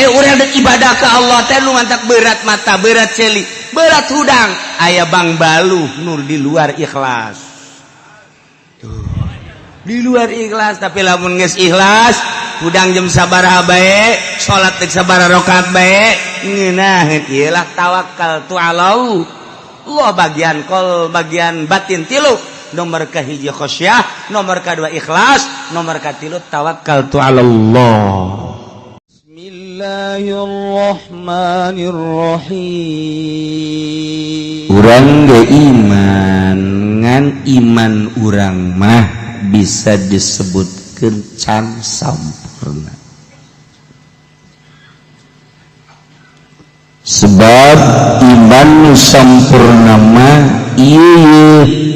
urang dek ibadah ke Allah teh nu mantak berat mata, berat celi, berat hudang, aya bang baluh nur di luar ikhlas. Tuh. Di luar ikhlas, tapi lamun geus ikhlas, hudang jam sabaraha bae, salat teh sabaraha rakaat bae, ngeunaheun ieu lah tawakkal tu Allah. Allah bagian kol, bagian batin tilu. Nomor kahiji khosyah, nomor kedua ikhlas, nomor katilu tawakkal tu Allah. Bismillahirrahmanirrahim. Urang ge iman ngan iman urang mah bisa disebutkeun can sampurna. Sebab iman nu sampurna mah ieu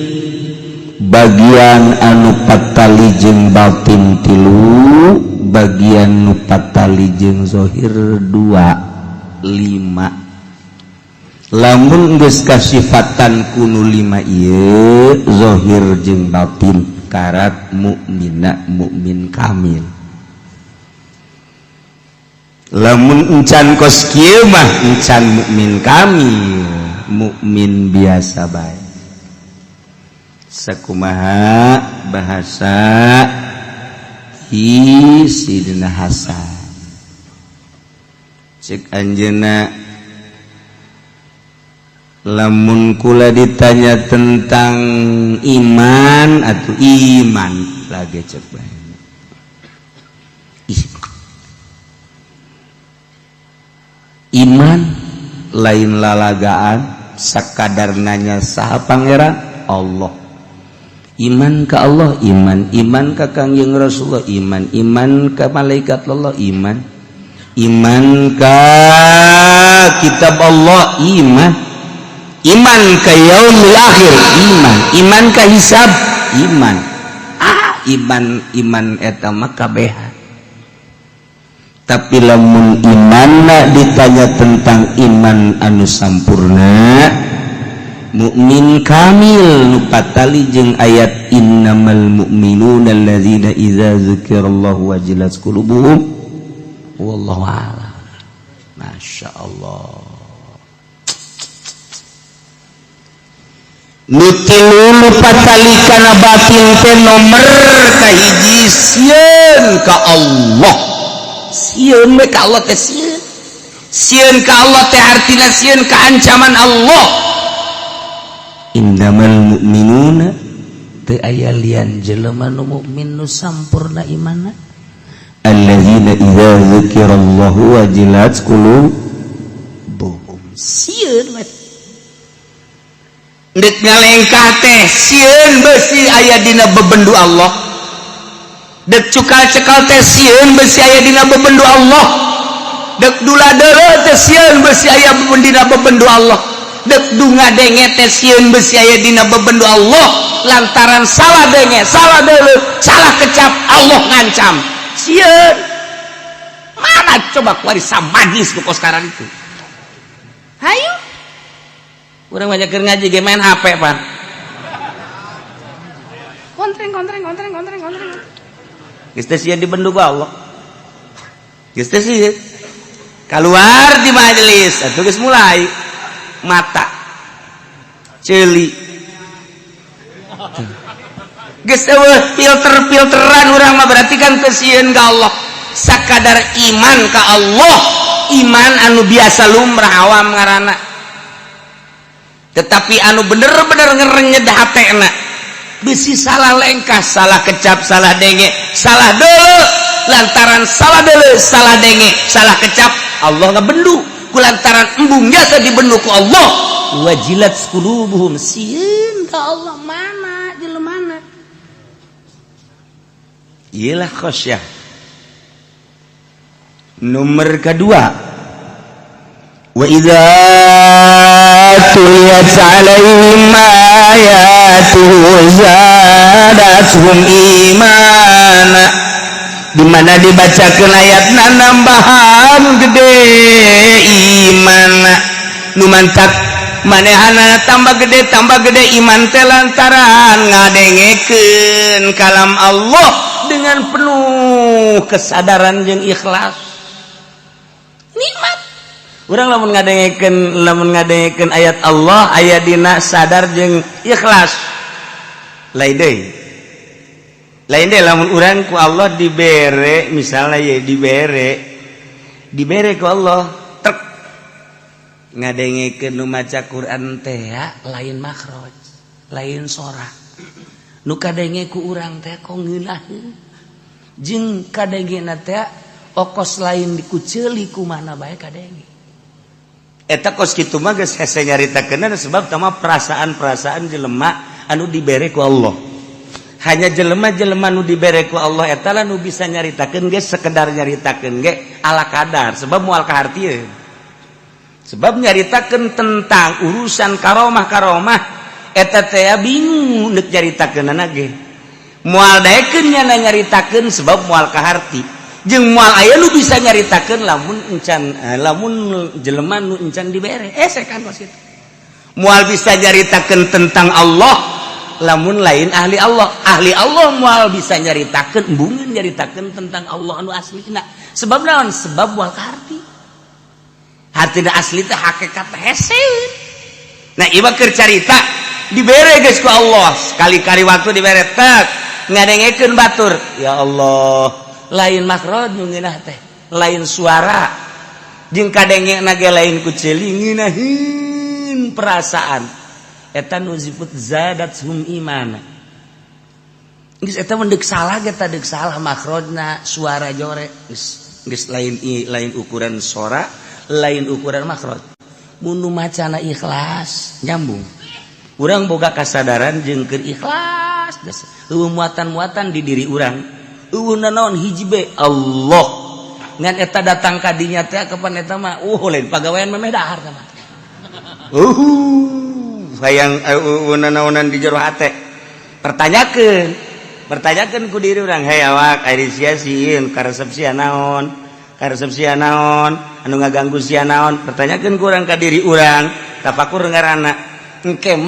bagian anu patali jeung batin tilu, bagian nu patali jeung zahir 2 5. Lamun geus kasifatan kunu 5 ieu zahir jeung batin karat mukminna mukmin kamil. Lamun encan kos kieu mah encan mukmin kamil, mukmin biasa bae. Sakumaha bahasa Sidina Hasan cek anjeunna lamun kula ditanya tentang iman atau iman lagi cek bae iman lain lalagaan sakadar nanya saha pangeran Allah. Iman ke Allah, iman ke Kangjeng Rasulullah, iman ke malaikat Allah, iman ke kitab Allah, iman ke yaumil akhir, iman ke hisab, iman eta mah kabehan. Tapi lamun imanna ditanya tentang iman anu sampurna, mukmin kamil nu patali jeung ayat innamal mu'minuna alladzina idza dzukirallahu wajilat qulubuhum wallahu a'lam. Masyaallah. Nu tilu nu patali kana batin teh nomer kahiji sieun ka Allah. Sieun we ka Allah teh sieun. Sieun ka Allah teh artina sieun ka ancaman Allah. Innamal mu'minuna teu aya lian jelema nu mukmin nu sampurna imanna alladzina idza dzukirallahu wajilat qulubuhum. Sieun mah dek ngalengkah teh sieun beusi aya dina bebendu Allah, dek cukal-cekal teh sieun beusi aya dina bebendu Allah, dek dula-deuleut teh sieun beusi aya dina bebendu Allah, dek dunga denge teh sieun beusi aya dina bebendu Allah lantaran salah denge, salah deuleu, salah kecap Allah ngancam. Sieun. Mana coba kuari samadis ku koskaran itu. Hayu. Urang banyak keur ngaji ge main HP, Pan. Kontreng. Geus teh sieun dibendu ku Allah. Geus teh sieun. Keluar di majelis, atuh geus mulai. Mata celi geus eueuh filteran urang mah berarti kan kesieun ka Allah sakadar iman ka Allah, iman anu biasa lumrah awam ngaranna, tetapi anu bener-bener ngerenyed hatena bisi salah lengkah, salah kecap, salah denge, salah deuleu, lantaran salah deuleu, salah denge, salah kecap Allah ngabendu kulantaran embung jasa dibendu ku Allah. Wajilat qulubuhum sieun ka Allah mana jelemana. Iyalah khosyah. Nomor kedua, wa idza tuliyat alaihim ayatuhu zadatuhum imana. Di mana dibacakeun ayatna nambahan gede iman nu mantak manehana tambah gede iman teh lantaran ngadengekeun kalam Allah dengan penuh kesadaran jeung ikhlas. urang lamun ngadengekeun ayat Allah aya dina sadar jeung ikhlas lain deui lamun urang ku Allah dibere misalnya ya dibere ku Allah trek ngadengekeun nu maca Quran teh lain makhraj lain sora nu kadenge ku urang teh kok ngeunaheun jeung kadengena teh okos lain dikuceuli kumaha bae kadenge eta kos kitu mah geus hese nyaritakeun sebab tama perasaan-perasaan jelema anu dibere ku Allah. Hanya jelema-jelema nu dibere ku Allah eta lah nu bisa nyaritakeun ge sekedar nyaritakeun ge ala kadar sebab moal kahartieun. Sebab nyaritakeun tentang urusan karomah eta teh bingung neuk nyaritakeunana ge. Moal daekeun nya nyaritakeun sebab moal kaharti. Jeung moal aya nu bisa nyaritakeun lamun jelema nu encan dibere kan kos kitu. Moal bisa nyaritakeun tentang Allah lamun lain ahli Allah moal bisa nyaritakeun embungeun nyaritakeun tentang Allah anu aslina sebab naon sebab moal kaharti hartina asli teh hakikat hese. Nah ieu keur carita dibere geus ku Allah sekali-kali waktu dibere tek ngadengekeun batur ya Allah lain makhraj nu ngeunah teh lain suara jeung kadengena ge lain ku ceuli ngeunaheun perasaan eta nu disebut zadathum imana geus eta mah deuk salah ge tah deuk salah makhrajna suara jore geus lain ukuran sora lain ukuran makhraj mun nu macana ikhlas nyambung urang boga kasadaran jeung keur ikhlas geus muatan-muatan di diri urang eueuna naon hiji be Allah ngan eta datang ka dinya teh kapan eta mah lain pagawean memeh dahar mah hayang eueuna naonan di jero hate pertanyakeun ku diri urang hey awak ari sia sieun karesep sia naon anu ngaganggu sia naon pertanyakeun ku urang ka diri urang tafakur ngaranna engke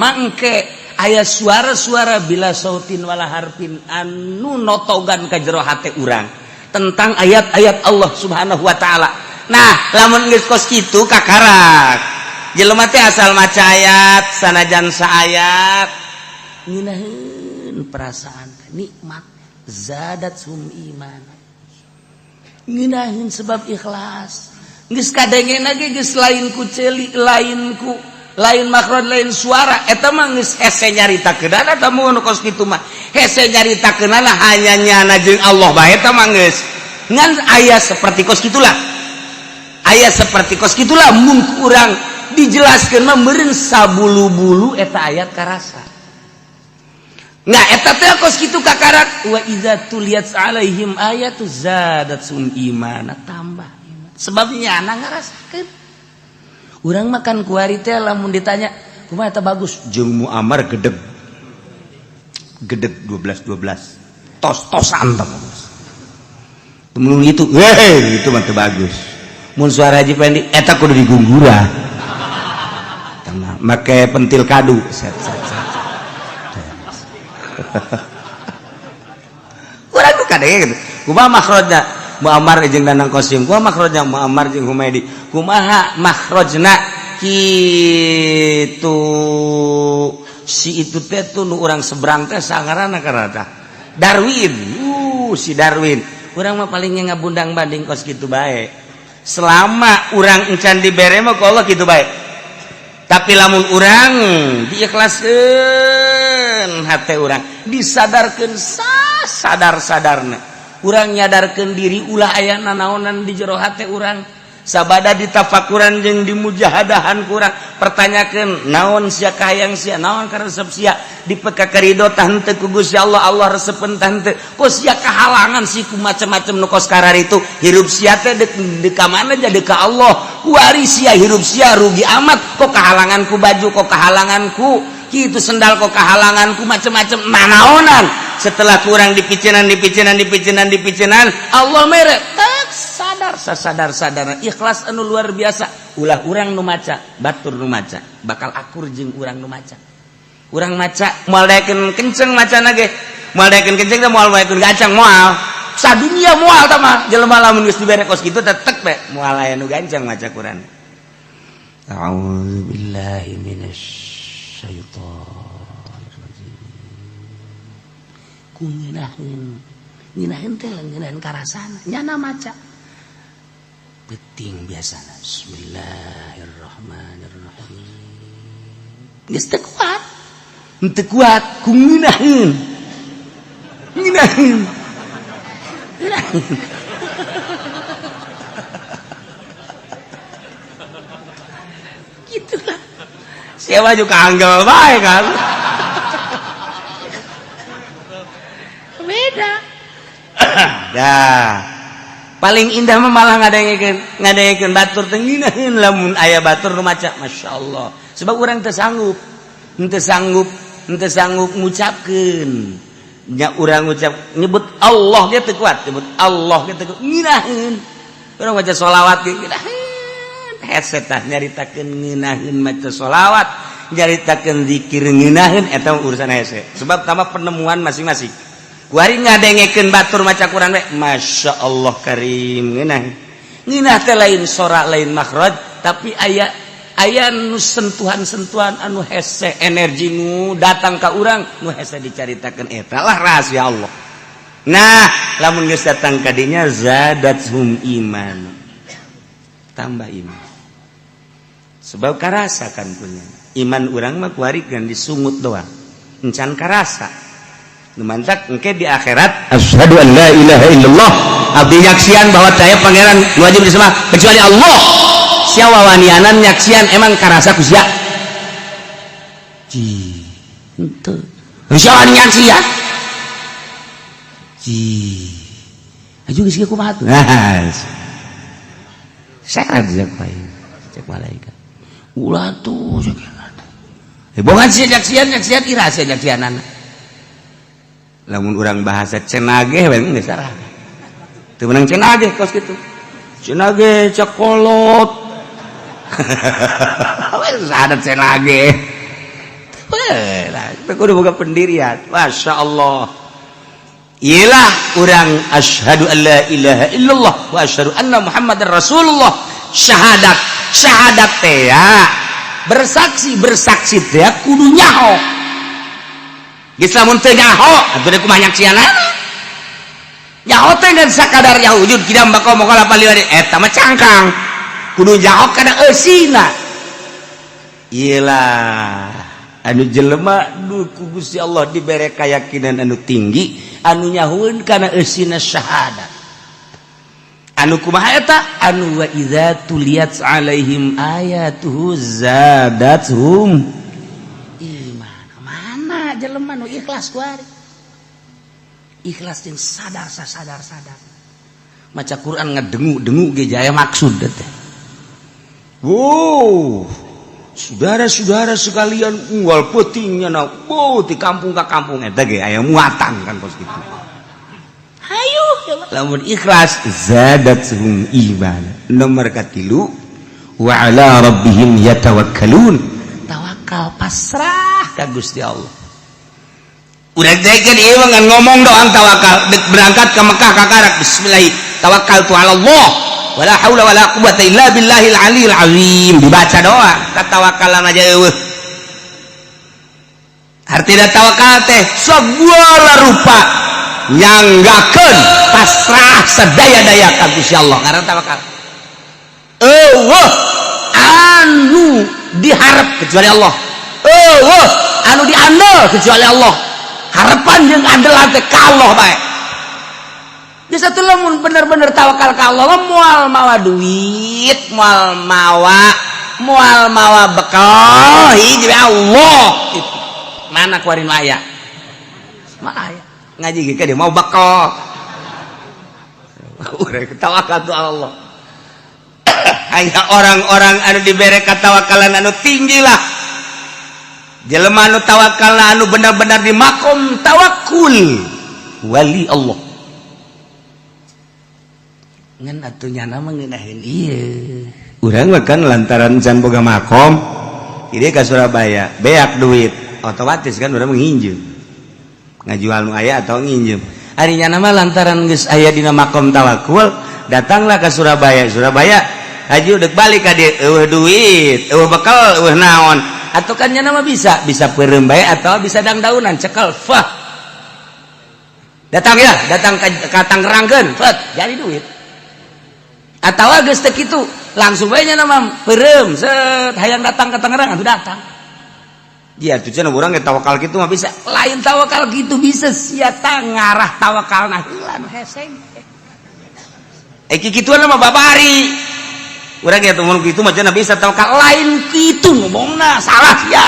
aya suara-suara bila sautin wala harfin anu notogan ka jero hate urang tentang ayat-ayat Allah Subhanahu wa taala. Nah, lamun geus kos kitu kakarak. Jelema teh asal maca ayat sanajan saayat ngeunaheun perasaan nikmat zadatsum iman. Ngeunaheun sebab ikhlas. Geus kadengena ge geus lain ku ceuli lain makhraj lain suara eta mah geus hese nyaritakeunana eta mun kos kitu mah hese nyaritakeunana hanya nyana jeung Allah bae eta mah geus ngan aya seperti kos kitulah mun urang dijelaskeun mah meureun sabulu-bulu eta ayat karasa nah eta teh kos kitu kakarak wa iza tuliyat alaihim ayatu zadatsum imana tambah iman sebab nyana ngarasakeun. Urang makan kuari teh lamun ditanya kumaha eta bagus jeung Muammar gedeg 12 tos-tosan teh bagus mun itu itu mah teu bagus mun suara Haji Pendi eta kudu digunggura tah make pentil kadu set urang ku kadenge gitu kumaha makhrajna Muammar jeung Danang Qasim kumaha makhrajna Muammar jeung Humaidi kumaha makhrajna kitu si itu teh tuh nu urang seberang teh sangaranna karata Darwin si Darwin urang mah paling ngabundang banding kos kitu bae selama urang encan dibere mah ku Allah kitu bae tapi lamun urang diikhlaskeun hate urang disadarkeun sadar-sadarna urang nyadarkeun diri ulah aya nanaonan di jero hate urang sabada ditafakuran jeung dimujahadahan kurang pertanyakeun naon sia kahayang sia naon karesep sia dipeka karido tah henteu ku Gusti Allah resepeun tah henteu ku sia kahalangan si ku macam-macam nu kos karar itu hirup sia teh deuk ka mana jadi ka Allah kuari sia hirup sia rugi amat kok kahalangan ku baju kok kahalangan ku kitu sendal kok kahalangan ku macam-macam naonan setelah kurang dipicinan Allah mere sadar ikhlas anu luar biasa ulah urang nu maca batur nu maca bakal akur jeung urang nu maca urang maca moal daekeun kenceng macana ge moal daekeun kenceng teh moal daekeun gancang moal sadunya moal tah mah jelema lamun geus dibere kos kitu teh tek be moal aya nu gancang maca Quran A'udzu billahi minasy syaithanir rajim. Nginaheun teh nginaheun karasana nyana maca penting biasana. Bismillahirrahmanirrahim. Geus teu kuat ku nginaheun gitulah. Siapa juga anggel bae kan. Beda. Dah. Paling indah mah malah ngadaengkeun batur teh nginaheun lamun aya batur nu maca masyaallah. Sebab urang teu sanggup ngucapkeun. Nya urang ngucap nyebut Allah dia teu kuat, nyebut Allah dia teu nginaheun. Urang maca sholawat ge heset tah nyaritakeun ngeunaheun maca sholawat, nyaritakeun zikir ngeunaheun eta urusan hese. Sebab tama penemuan masing-masing. Kuari ngadengekeun batur maca Quran we, masyaallah karim ngeunah teh lain sora lain makhraj, tapi aya nu sentuhan-sentuhan anu hese, energi nu datang ka urang nu hese dicaritakeun eta lah rahasia Allah. Nah, lamun geus datang ka dinya zadathum iman. Tambah iman. Sebab karasa kan punya. Iman urang mah kuari kan disungut doang. Encan karasa. Nu mantak engke di akhirat asyhadu an la ilaha illallah, abdi nyaksian bahwa taya pangeran wajib disembah kecuali Allah. Sia wawanianan nyaksian emang karasa ku sia. Ji. Henteu. Sia wani nyaksian. Ji. Aju geus kieu kumaha tuh? Nah. Sehat jak bae. Cek malaikat. Ulah tuh sakian. Bongan sia nyaksian ira sia nyaksianana. Lamun urang bahasa cenage we geus sarah. Teu meunang cenage kos kitu. Cenage cakolot. Wes ada cenage. Lah, kita kudu boga pendirian. Masyaallah. Iyalah urang asyhadu an la ilaha illallah wa asyhadu anna muhammadar rasulullah. Syahadat teh ya. Bersaksi teh kudu nyaho. Geus lamun teu nyaho, atuh da kumaha nyaksianana? Nyaho teh ngan sakadar ya wujud kidam bakal moga lapali eta mah cangkang. Kudu nyaho kana eusina. Iyalah anu jelema nu ku Gusti Allah dibere kayakinan anu tinggi, anu nyahoeun kana eusina syahadat. Anu kumaha eta? Anu wa idza tuliyat alaihim ayatuhu zadatuhum iman. Mana jelema nu ikhlas kuari? Ikhlas jeung sadar. Maca Quran ngadengu ge jaya maksud teh. Wow. Saudara-saudara sekalian unggal peutingnya na ti kampung ka kampung eta ge aya muatan kan pos kitu. Hayu lamun ikhlas zadatuhum iman. Nomor katilu wa ala rabbihim yatawakkalun. Tawakal pasrah ka Gusti Allah. Udah deket ieu ngan ngomong doang tawakal berangkat ke Mekah kakarak bismillah tawakkaltu ala Allah wala haula wala quwwata illa billahil aliyil azim dibaca doang katawakalan aja eueuh. Artina tawakal teh segala rupa nyanggakeun pasrah sadaya-daya ka Gusti Allah ngaran tawakal. Eueuh anu diharap kecuali Allah. Eueuh anu diandel kecuali Allah. Harapan jeung andelan teh ka Allah bae. Bisa teh lamun bener-bener tawakal ka Allah moal mawa duit, moal mawa bekal hiji we Allah. Mana kuari nu aya? Mana aya? Ngaji ge ka dia mau bekal. Urang tawakal tu Allah. Hanya orang-orang anu dibere katawakalan anu tinggi lah. Jelema anu tawakalna anu benar-benar di makom tawakul wali Allah. Ngan atunya nama ngeunaheun ieu. Urang mah kan lantaran can boga makom, ieu ka Surabaya, beak duit, otomatis kan urang nginjem. Ngajual nu aya atau nginjem. Ari nya nama lantaran geus aya dina makom tawakul, datanglah ke Surabaya. Surabaya haju dek balik ka dieu duit bekal naon atau kan nya nama bisa peureum bae atau bisa dangdaunan cekel fah datang ka Tangerangkeun fat jadi duit atawa geus teu kitu langsung bae nya nama peureum set hayang datang ka Tangerang atuh datang iya tuh cenah urang ge tawakal kitu mah bisa lain tawakal gitu bisa sia ngarah tawakalna heula heseng kituan mah babari urang ge mun kitu mah cenah bisa tawakal lain kitu ngomongna salah sia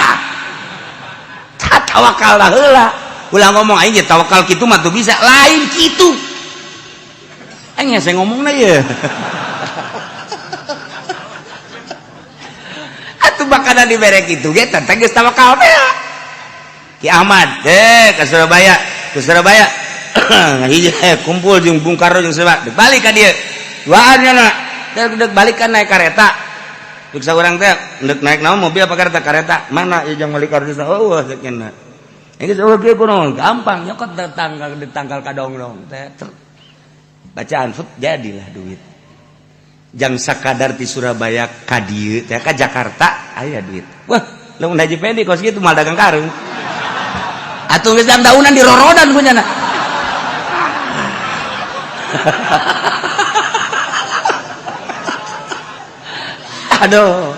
tawakalna heula ulah ngomong aing ge tawakal kitu mah tuh bisa lain kitu aing hese ngomongna ye atuh bakana dibere kitu ge teh geus tawakal teh Ki Ahmad ke Surabaya hiji kumpul jeung Bung Karno jeung sabab balik ka dieu duaan nya dek balik ka naik kareta dek saurang teh dek naik naon mobil apa kareta mana ieu jeung balik kareta oh sakena enggeus eueuh kieu kunaon gampang nyokot ditangkal kadong-dong teh bacaan fut jadilah duit jang sakadar di Surabaya ka dieu teh ka Jakarta aya duit wah lamun haji pendi kos kitu mal dagang karung atuh geus daunan di rorodan punyana aduh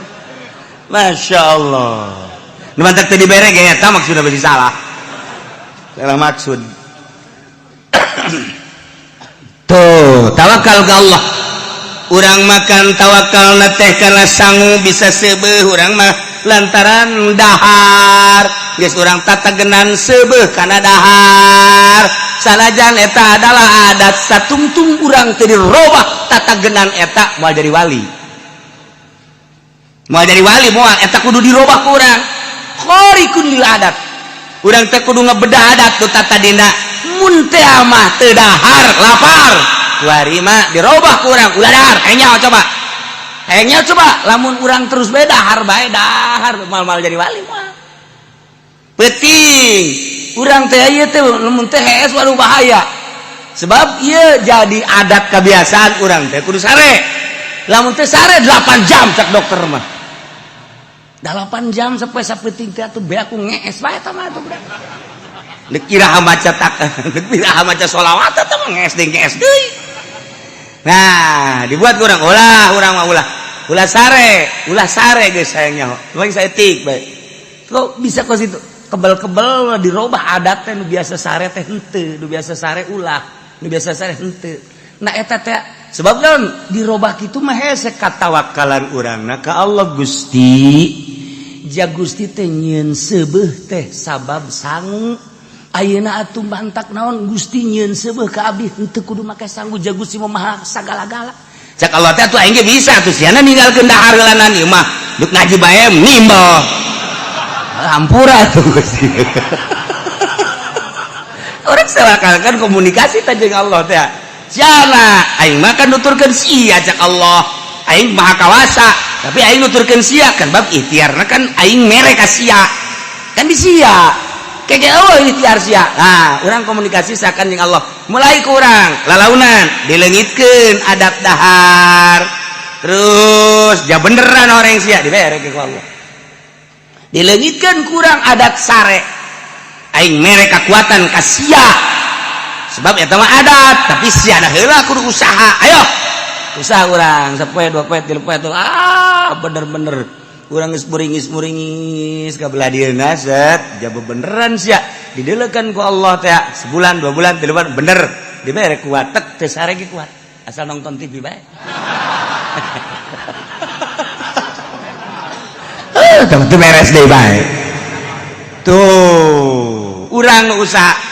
Masya Allah nu mantak teu dibere ge eta maksudna bisi salah maksud tuh tawakal ke Allah urang makan tawakal teh karena sangu bisa seubeuh urang mah lantaran dahar geus urang tatagenan seubeuh kana dahar sanajan eta adalah adat satungtung urang teu dirobah tatagenan eta moal jadi wali moal eta kudu dirobah ku urang khariqun lil adat urang teh kudu ngabedah adat tu tata dina mun teh mah teu dahar lapar warima dirobah ku urang ulah dahar hayang coba lamun urang terus bae dahar mal jadi wali mah penting urang teh ieu teh lamun teh hees waduh bahaya sebab ieu jadi adat kebiasaan urang teh kudu sare lamun teh sare 8 jam cak dokter mah 8 jam sampai sapeting teh atuh bae aku ngees bae eta mah atuh budak dek iraha maca dek iraha maca sholawat eta mah ngees deui nah dibuat urang ulah sare geus sayangnya bagi saya tik bae kok bisa kok situ kebel-kebel dirobah adat teh nu biasa sare teh henteu nu biasa sare ulah nu biasa sare henteu nah eta teh sebab naon dirobah kitu mah hese katawakalan urangna ka Allah Gusti ja Gusti teh nyieun seubeuh teh sabab sangu ayeuna atuh bantak naon Gusti nyieun seubeuh ka abdi henteu kudu make sangu ja Gusti mah sagala-gala cak Allah teh atuh aing ge bisa atuh siana ninggalkeun dahar heulanan ieu mah duk ngaji bae nimbal hampura tuh Gusti orang sawakalkan komunikasi teh jeung Allah teh siana aing mah kan nuturkeun sia cak Allah aing maha kawasa tapi aing nuturkeun sia kan bab ikhtiarna kan aing mere ka sia kan di sia kege eueuh ikhtiar sia nah urang komunikasi sakan jeung Allah mulai ku urang lalaunan dileungitkeun adab dahar terus ja beneran orang sia dibere ke Allah dileungitkeun kurang adat sare aing mere kakuatan ka sia sebab eta mah adat tapi sia da heula kudu usaha ayo usaha urang sapoe 2 poe 3 poe bener-bener urang geus muringis ka belah dieuna set jaba beneran sia dideulekeun ku Allah teh sebulan 2 bulan 3 bulan bener dibere kuat tek teu sare ge kuat asal nonton TV bae teu beres deui bae tuh urang usaha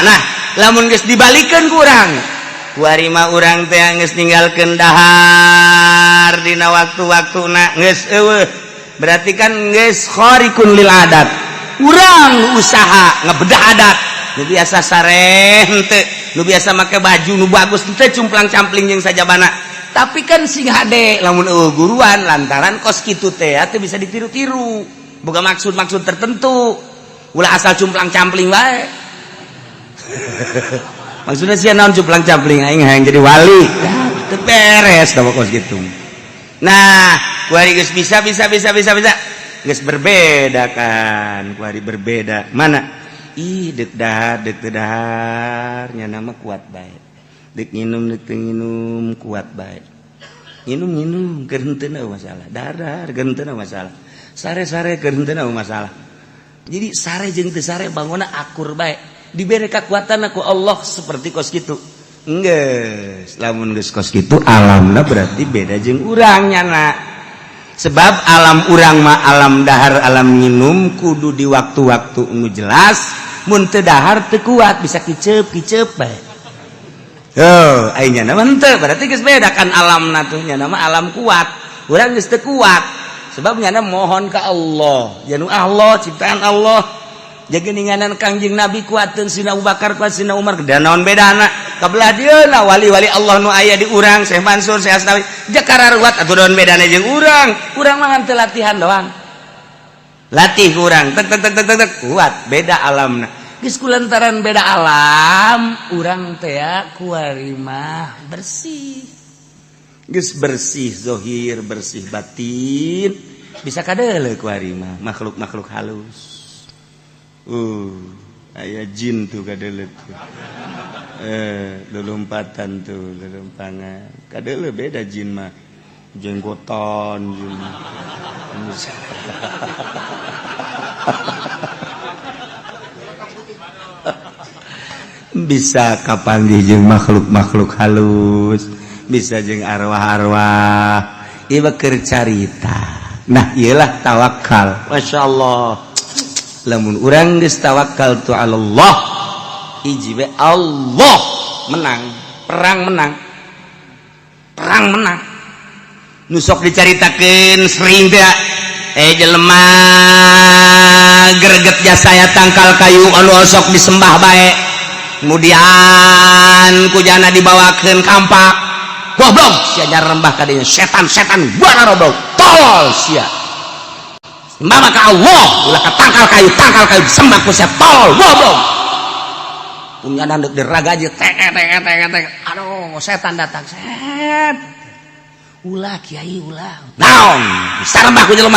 nah lamun geus dibalikeun ku urang warima urang teh geus ninggalkeun dahar dina waktu-waktuna geus eueuh berarti kan geus khariqun lil adat urang usaha ngabedah adat nu biasa sare henteu nu biasa make baju nu bagus teh cumplang-campling jeung sajabana tapi kan sing hade lamun eueuh guruan lantaran kos kitu teh teu bisa ditiru-tiru boga maksud-maksud tertentu ulah asal cumplang-campling bae maksudnya sia naon cumplang-campling aing hayang jadi wali beres kos gitu. Nah kuari geus bisa geus berbeda kan, kuari berbeda mana dek dahar nya nama kuat bae, dek nginum kuat bae, nginum keur henteu masalah, dahar keur henteu masalah, sare keur henteu masalah. Jadi sare jeung teu sare bangunna akur bae, dibere kakuatan ku Allah seperti kos kitu. Enggeus, lamun geus kos kitu alamna berarti beda jeung urang nyana. Sebab alam urang mah alam dahar, alam nginum kudu di waktu-waktu nu jelas, mun teu dahar teu kuat bisa kiceup bae. Heuh, ai nya mah henteu, berarti geus beda kan alamna tuh nya mah alam kuat. Urang geus teu kuat. Sebab nya mohon ka Allah, janu Allah ciptaan Allah. Jageninganan Kangjeng Nabi kuateun Sina Abu Bakar kuat Sina Umar da naon bedana kabelah dieuna wali-wali Allah nu aya di urang Syekh Mansur Syekh Asnawi jakara ruwat atuh naon bedana jeung urang mah teu latihan doang latih urang tek kuat beda alamna geus kulantaran beda alam urang teh kuari mah bersih geus bersih zahir bersih batin bisa kadeuleu kuari mah makhluk-makhluk halus. Aya jin tuh kadeuleu tuh. Lulumpatan tuh, lulumpangan. Kadeuleu beda jin mah. Jenggotan jin. Bisa kapanggih jeung makhluk-makhluk halus, bisa jeung arwah-arwah. Ieu keur carita. Nah, iyalah tawakal. Masyaallah. Lamun urang geus tawakal tu Allah hiji we Allah menang perang menang nu sok dicaritakeun sering teh jelema greget jasa aya tangkal kayu anu sok disembah bae kemudian kujana dibawakeun kampak goblok sia nyarembah ka dieu setan buana goblok tolol sia mama ka Allah ulah ka tangkal kayu sembah ku sia tol goblok punya nandek diraga aja tek aduh setan datang set ulah kiai ulah naon sarembah ku jelema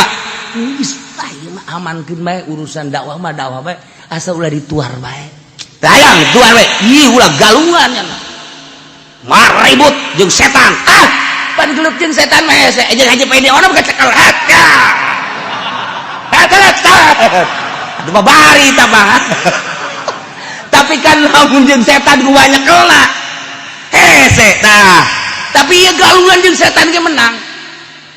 geus ieu mah amankeun bae urusan dakwah bae asa ulah dituar bae dayang tuar bae ih ulah galungan nya mar ribut jeung setan pan geuleuh jeung setan mah hese jeung haji pede ona bukan cekel aduh babari tabah tapi kan lamun jeung setan ku banyak keula hese tah tapi ieu galungan jeung setan ge menang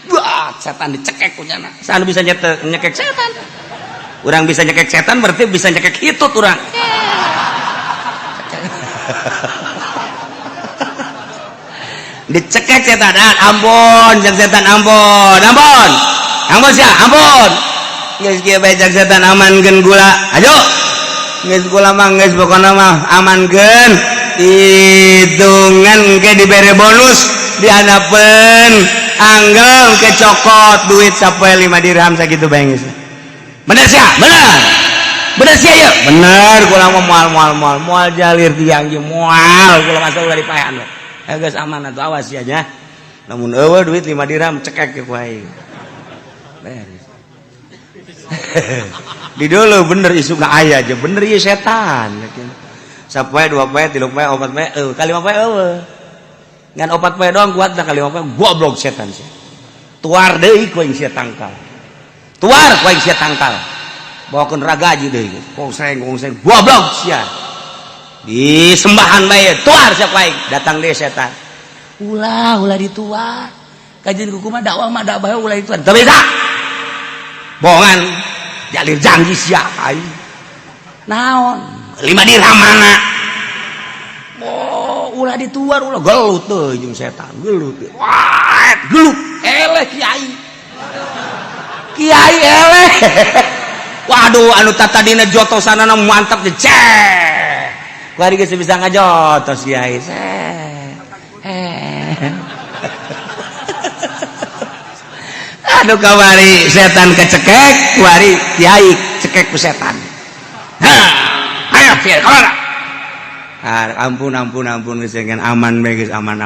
wah setan dicekek ku nya saha bisa nyekek setan urang bisa nyekek setan berarti bisa nyekek hitut urang dicekek setan ampun jeung setan ampun sia ampun geus kieu bae jeung setan amankeun gula ayo geus gula mah geus pokona mah amankeun hitungan ke dibere bonus dihandapkeun anggel ke cokot duit sapoe 5 dirham sakitu bae geus bener sia bener sia ieu bener gula mah moal jalir tiang ge moal gula masa ulah dipaean geus aman atuh awas ya nya lamun eueuh duit 5 dirham cekek ke wae beres di dulu bener isukna aya aja bener ieu setan sapoe 2 poe 3 poe 4 poe kali 5 poe eueuh ngan 4 poe doang kuat dah kali 5 poe goblok setan sia tuar deui ku aing sia tangkal bawakeun ragaji deui gongseng goblok sia di sembahan bae tuar sia ku aing datang deui setan ulah dituar kajian kumaha dakwah mah dakwah ulah dituar teu beda bohongan jalir janji sia aing naon 5 dirham mana ulah dituar ulah gelut teuy jeung setan gelut eleh kiai eleh waduh anu tatadina jotosanana mantap cek kuari geus bisa ngajotos kiai aduh kawari setan kecekek kuari kiai cekek ku setan ayo kiai kemana ampun geus aman bae geus aman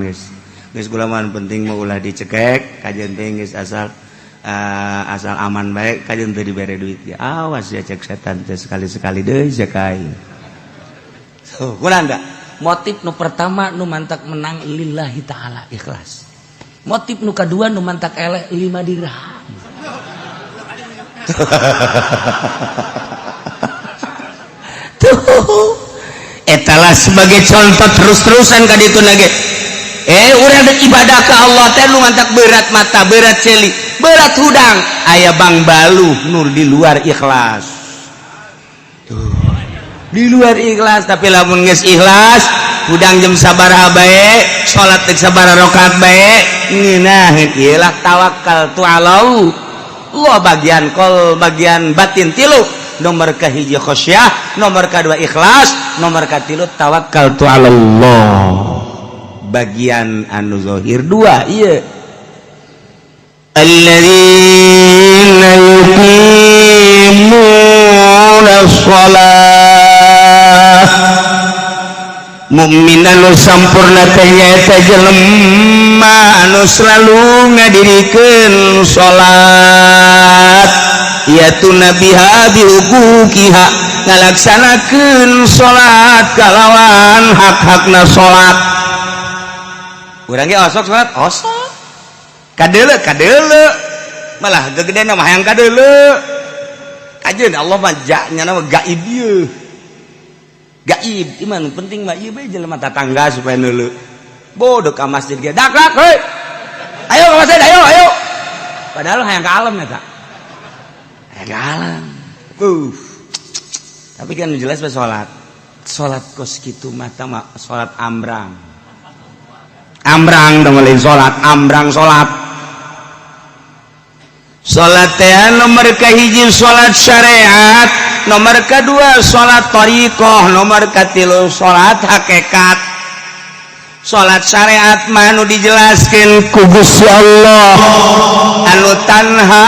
geus geus gulaman penting mah ulah dicekek kajian teh geus asal aman baik kajian teh dibere duit ya awas ya cek setan teh sekali-sekali deui sakai kurang da motif nu pertama nu mantak menang lillahi ta'ala ikhlas motif nu kedua nu mantak eleh 5 dirham tuh etalah sebagai contoh terus-terusan ka ditu nage urang dek ibadah ka Allah teh nu mantak berat mata berat celi berat hudang aya bang balu nur di luar ikhlas tuh di luar ikhlas tapi lamun geus ikhlas hudang jam sabaraha bae salat teh sabaraha rakaat bae ngeunaheun ieu lah tawakkal tu alau Allah bagian kol bagian batin tilu nomor kahiji khosyah nomor kedua ikhlas nomor katilu tawakkal tu alallah bagian anu zahir 2 ieu alladzina yuqimuna shalah mukmin anu sampurna teh nyaeta jelema anu selalu ngadirikeun salat yaitu nabiha bihuquqiha ngalaksanakeun salat kalawan hak-hakna salat urang ge osok salat osok kadeule malah gegedena mah hayang kadeule kajeun Allah mah ja-nya nama gaib ieu gaib iman penting mah ieu bae jelema tatangga supaya neuleu bodoh ka masjid ge dak heuy ayo ka masjid ayo padahal hayang ka alam eta hayang ka alam tapi kan jelas bae salat kos kitu mah tah salat ambrang dong lain salat ambrang salat teh nomor kahiji salat syariat nomor kedua salat thariqah nomor katilu salat hakikat salat syariat mah anu dijelaskeun ku Gusti Allah anu tanha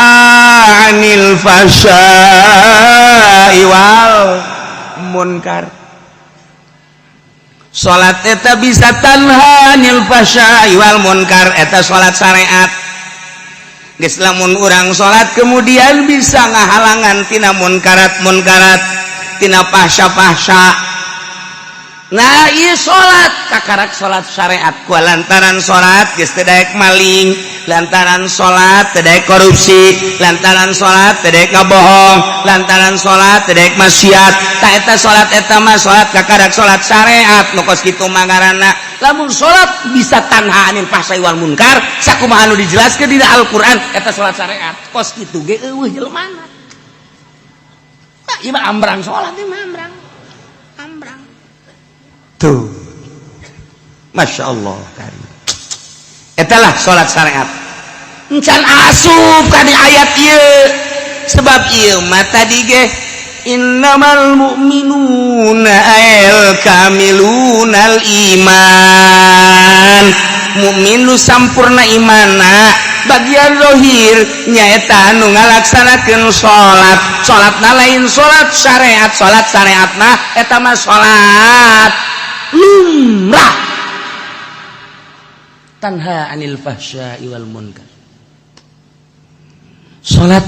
'anil fasya'i wal munkar salat eta bisa tanha 'anil fasya'i wal munkar eta salat syariat geus lamun urang salat kemudian bisa ngahalangan tina munkarat tina fahsya nah ieu salat kakarak salat syariat ku lantaran salat geus teu daek maling lantaran salat teu daek korupsi lantaran salat teu daek ngabohong lantaran salat teu daek maksiat tah eta salat eta mah salat kakarak salat syariat nu kos kitu mah ngaranna lamun salat bisa tanha anil fahsya'i wal munkar sakumaha anu dijelaskeun dina Al-Qur'an eta salat syariat kos kitu ge eueuh jelemana tah ieu mah ambrang salat ieu mah ambrang tuh Masya Allah karim etalah salat syariat encan asup ka di ayat ieu sebab ieu mah tadi ge innamal mu'minuna al kamilunal iman mukmin nu sampurna imanna bagian zahir nyaeta anu ngalaksanakeun salatna lain salat syariatna eta mah salat lumrah tanha anil fahsya'i wal munkar salat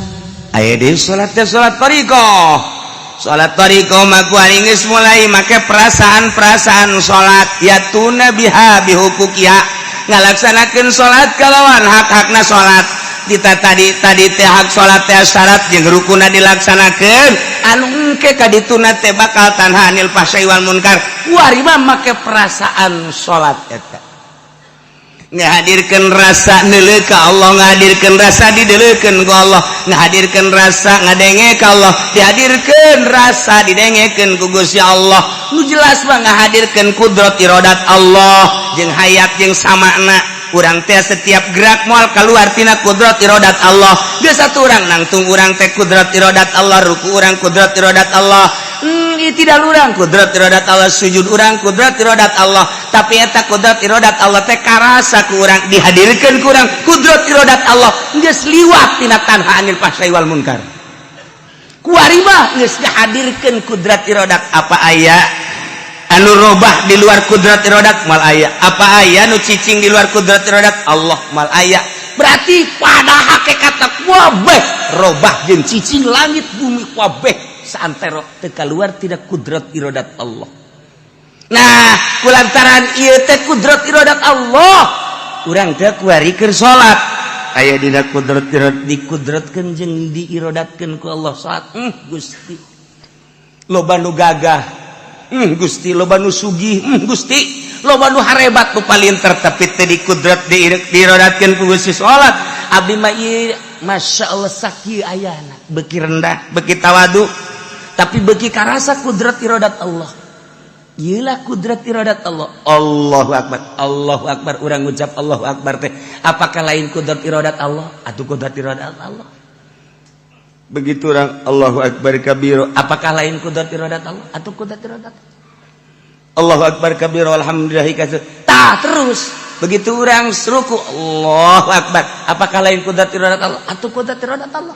aya deui salat teh salat thariqah mah kuari geus mulai make perasaan salat yatuna biha bihuquqiha ngalaksanakeun salat kalawan hak-hakna salat tadi teh hak salat teh syarat jeung rukunna dilaksanakeun anu engke ka dituna teh bakal tanha anil fahsya'i wal munkar kuari mah make perasaan salat eta ngahadirkeun rasa neuleuh ka Allah ngahadirkeun rasa dideuleukeun ku Allah ngahadirkeun rasa ngadenge ka Allah dihadirkeun rasa didengekeun ku Gusti Allah nu jelas mah ngahadirkeun kudrat iradat Allah jeung hayat jeung samakna urang teh setiap gerak moal kaluar tina kudrat iradat Allah geus saturang nangtung urang teh kudrat iradat Allah ruku urang kudrat iradat Allah tidak urang kudrat iradat Allah sujud urang kudrat iradat Allah tapi eta kudrat iradat Allah teh karasa ku urang dihadirkeun ku urang kudrat iradat Allah geus liwat tina tanha anil fahsya'i wal munkar kuari mah geus dihadirkeun kudrat iradat apa aya anu robah di luar kudrat iradat mal aya. Apa aya nu cicing di luar kudrat iradat Allah mal aya. Berarti pada hakikatna kabeh robah jeung cicing langit bumi kabeh saantero teu kaluar tidak kudrat iradat Allah. Nah, kulantaran ieu teh kudrat iradat Allah, urang teh kuarikeun salat. Aya dina kudrat iradat dikudratkeun jeung diiradatkeun ku Allah salat. Gusti. Loba nu gagah. Gusti loba nu sugih, Gusti loba nu harebat nu palinter tapi teu dikudrat diiradatkeun ku Gusti salat. Abdi mah ieu masyaallah sakieu ayana, beuki rendah, beuki tawadu, tapi beuki karasa kudrat iradat Allah. Ieulah kudrat iradat Allah. Allahu akbar. Allahu akbar urang ngucap Allahu akbar teh apakah lain kudrat iradat Allah atuh kudrat iradat Allah? Begitu orang Allahu akbar kabir apakah lain kudrat iradat Allah atuh kudrat iradat Allahu akbar kabir alhamdulillah tah terus begitu orang ruku Allahu akbar apakah lain kudrat iradat Allah atuh kudrat iradat Allah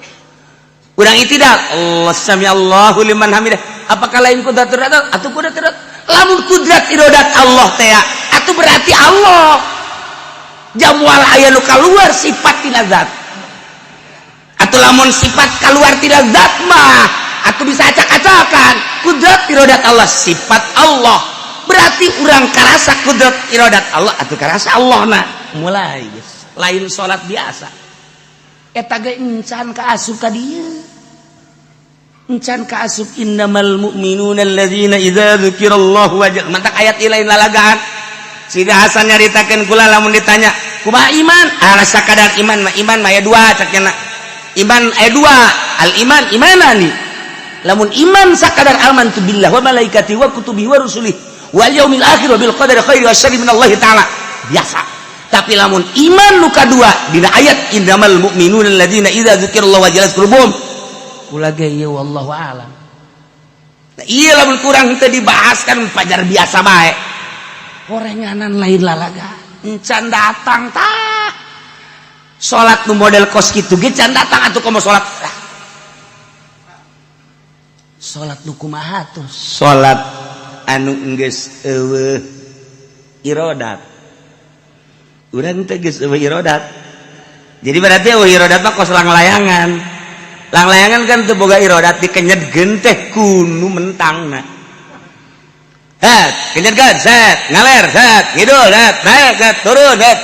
urang itidal Allah sami Allahu liman hamidah apakah lain kudrat iradat Allah atuh kudrat iradat lamun kudrat iradat Allah teh atuh berarti Allah jamual aya nu kaluar sifat tina zat atau lamun sifat keluar tidak zat mah atau bisa acak-acakan kudrat iradat Allah sifat Allah berarti urang karasa kudrat iradat Allah atau karasa Allah na mulai guys lain salat biasa eta ge encan kaasup ka dieu encan kaasup innamal mu'minuna alladzina idza dzukirallahu wajilat mantak ayat ieu lain lalagaan Sida Hasan nyaritakeun kula lamun ditanya kumaha iman asa kadar iman mah aya dua cakna iman aya dua al iman imanani lamun iman sakadar amantu billah wa malaikati wa kutubihi wa rusulih wal yaumil akhir wa bil qadari khairi wa syarri min Allah taala biasa tapi lamun iman nu kadua dina ayat innamal mu'minuna alladzina idza dzukirallahu wajilat qulubuhum kula ge ieu wallahu a'lam. Nah ieu lamun kurang teu dibahaskan pajar biasa bae gorenganan lain lalaga encan datang tah salat nu model kos kitu ge can datang atuh komo salat salat nu kumaha tuh salat anu geus eueuh iradat urang teh geus eueuh iradat jadi berarti eueuh iradat mah kos langlayangan kan teu boga iradat dikenyedkeun teh kunu mentangna kenyedkeun set ngaler set ngidul set naik set turun set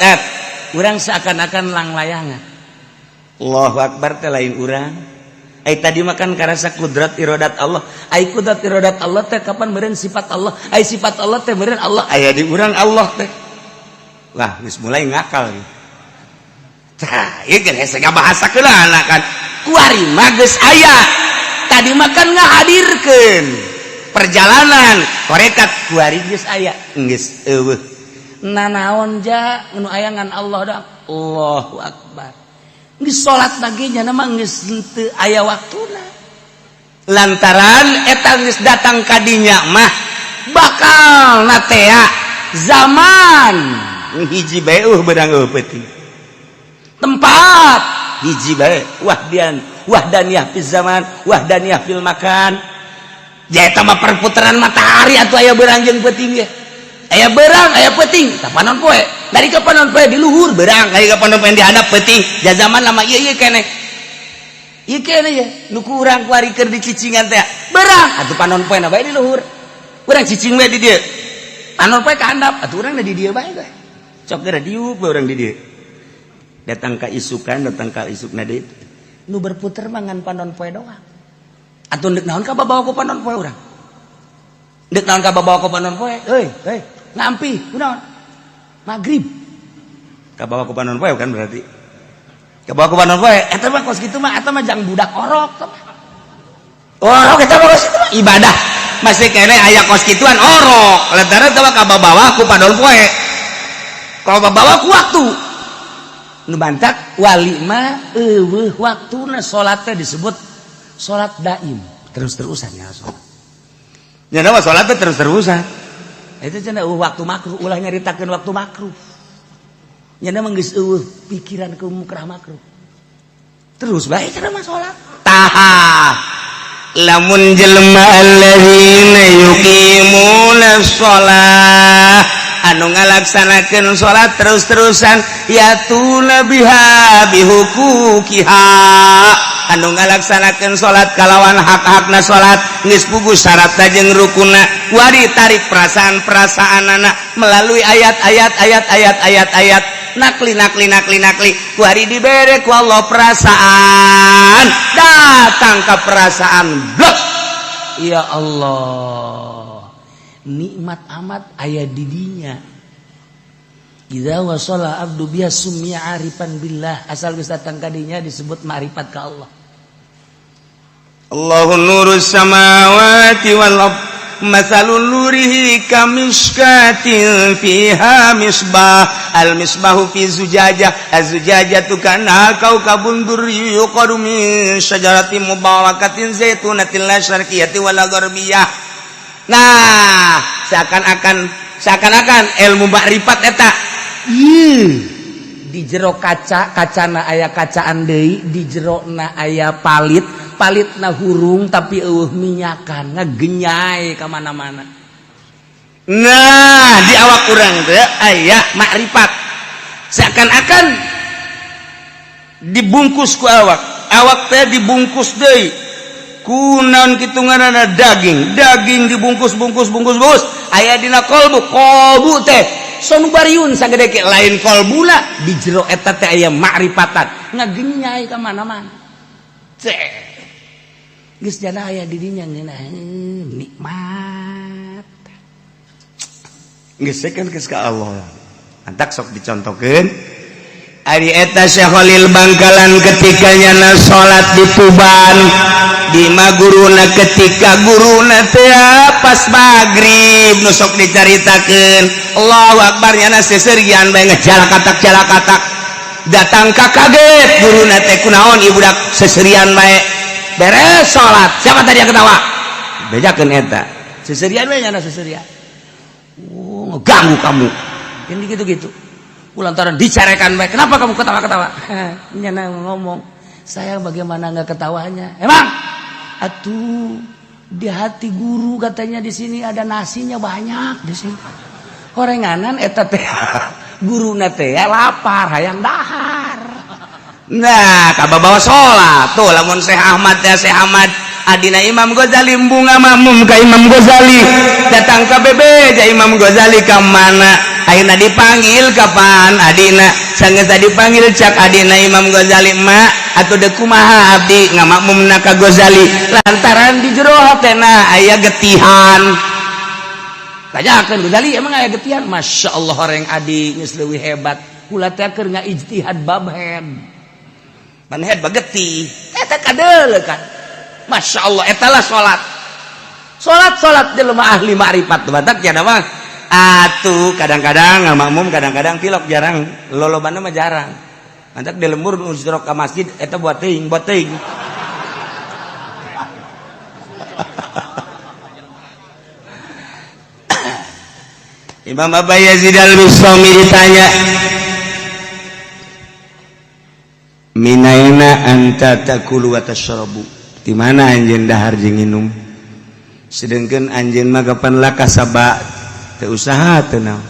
urang seakan-akan langlayangan. Allahu akbar teh lain urang. Ai tadi makan karasa kudrat iradat Allah. Ai kudrat iradat Allah teh kapan meureun sifat Allah. Ai sifat Allah teh meureun Allah aya di urang Allah teh. Wah, geus mulai ngakal. Tah, ieu geus hese ngabahasakeun anak kan. Kuari mah geus aya. Tadi makan ngahadirkeun perjalanan korekat kuari geus aya. Geus eueuh. Nanaon ja nu ayangan Allah da Allahu akbar geus salat lagi nya mah geus teu aya waktuna lantaran eta geus datang ka dinya mah bakal natea zaman hiji bae beurang peuting tempat hiji bae wahdaniyah fil zaman wahdaniyah fil makan ja eta mah perputaran matahari atuh aya beurang jeung peuting ge aya berang aya peuting tah panon poe dari ka panon poe di luhur berang dari ka panon poe di handap peuting ja zaman lama ieu keneh ya nu kurang kuari keur dicicingan teh berang atuh panon poe na bae di luhur urang cicing we di dieu panon poe ka handap atuh urang di dieu bae teh cok geura diuk bae urang di dieu datang ka isukan datang ka isukna deui nu berputer mangan panon poe doang atuh deuk naon ka babawa ku panon poe urang deuk naon ka babawa ku panon poe euy ngampi kunaon magrib kabawa ku panon poe kan berarti kabawa ku panon poe eta mah kos kitu mah eta mah jang budak orok eta mah kos kitu mah ibadah masih kene aya kos kituan orok lantaran eta mah kabawa ku panon poe kalau bawa ku waktu nu bantak wali mah eueuh waktuna salat teh disebut salat daim terus-terusan ya salat nya nama salat teh terus-terusan itu cenah waktu makruh ulah nyaritakeun waktu makruh nya mah geus eueuh pikiran ke mukrah makruh terus bae cenah mah salat tah lamun jelema alladzina yuqimuna shalah anu ngalaksanakeun salat terus-terusan yatuna biha bihuquqiha anu ngalaksanakeun salat kalawan hak-hakna salat geus puguh syaratna jeung rukunna wari tarik perasaan-perasaanana melalui ayat-ayat nakli wari dibere ku Allah perasaan datang ke perasaan blok ya Allah nikmat amat aya di dinya idza wasala abdu biha summiya arifan billah asal geus datang ka dinya disebut ma'rifat ka Allah Allahu nurus samawati wal ardh masalun nurihi kamishkatin fiha misbah al misbahu fi zujajah az-zujajatu kana kaukabun durri yuqadu min syajaratin mubarakatin zaitunatin la syarqiyyati wala gharbiyah. Nah seakan-akan ilmu makrifat eta di jero kacana aya kacaan deui di jerona aya palitna hurung tapi minyakan ngagenyai ka mana-mana. Nah di awak urang teh aya makrifat seakan-akan dibungkus ku awak teh dibungkus deui ku naon kitu ngaranna daging dibungkus aya dina kolbu teh sonubariun sagede ke lain kolbuna di jero eta teh aya makrifatan ngagenyai ka mana-mana teh geus jana aya di dinya nikmat geus sekeun geus ka Allah antak sok dicontohkeun ari eta Syekh Khalil Bangkalan ketika nyana salat di Tuban di maguruna ketika guruna teh pas magrib nu sok dicaritakeun Allahu Akbar nyana seserian bae ngejalakat datang ka kaget guruna teh kunaon ibudak seserian bae beres sholat siapa tadi yang ketawa bejakeun eta seserian we nyana seserian ngeganggu kamu ini gitu lantaran dicarekan baik kenapa kamu ketawa nyana ngomong saya bagaimana nggak ketawanya emang atuh di hati guru katanya di sini ada nasinya banyak di sini gorenganan eta teh guruna teh lapar hayang dahar. Nah, kababawa sholat tuh lamun Syekh Ahmad adina Imam Ghazali bunga makmum ka Imam Ghazali datang ka bebeja Imam Ghazali ka mana ayeuna dipanggil kapan adina sangeus dipanggil cak adina Imam Ghazali ma atuh deuk kumaha abdi ngamakmumna ka Ghazali lantaran di jero hatena aya getihan kajakeun Ghazali emang aya getihan masyaallah horeng adi geus leuwih hebat kula teh keur ngaijtihad babhen manhead bageti eta kadeuleuh kan masyaallah eta lah salat jelema ahli makrifat batak cenah mah atuh kadang-kadang ngamakmum kadang-kadang tilok jarang lolobana mah jarang antak di lembur nu jero ka masjid eta buat teuing Imam Abu Yazid al-Bustami ditanya minaina anta takulu wa tashrabu di mana anjeun dahar jeung nginum sedengkeun anjeun mah kapan laka saba teu usaha teu naon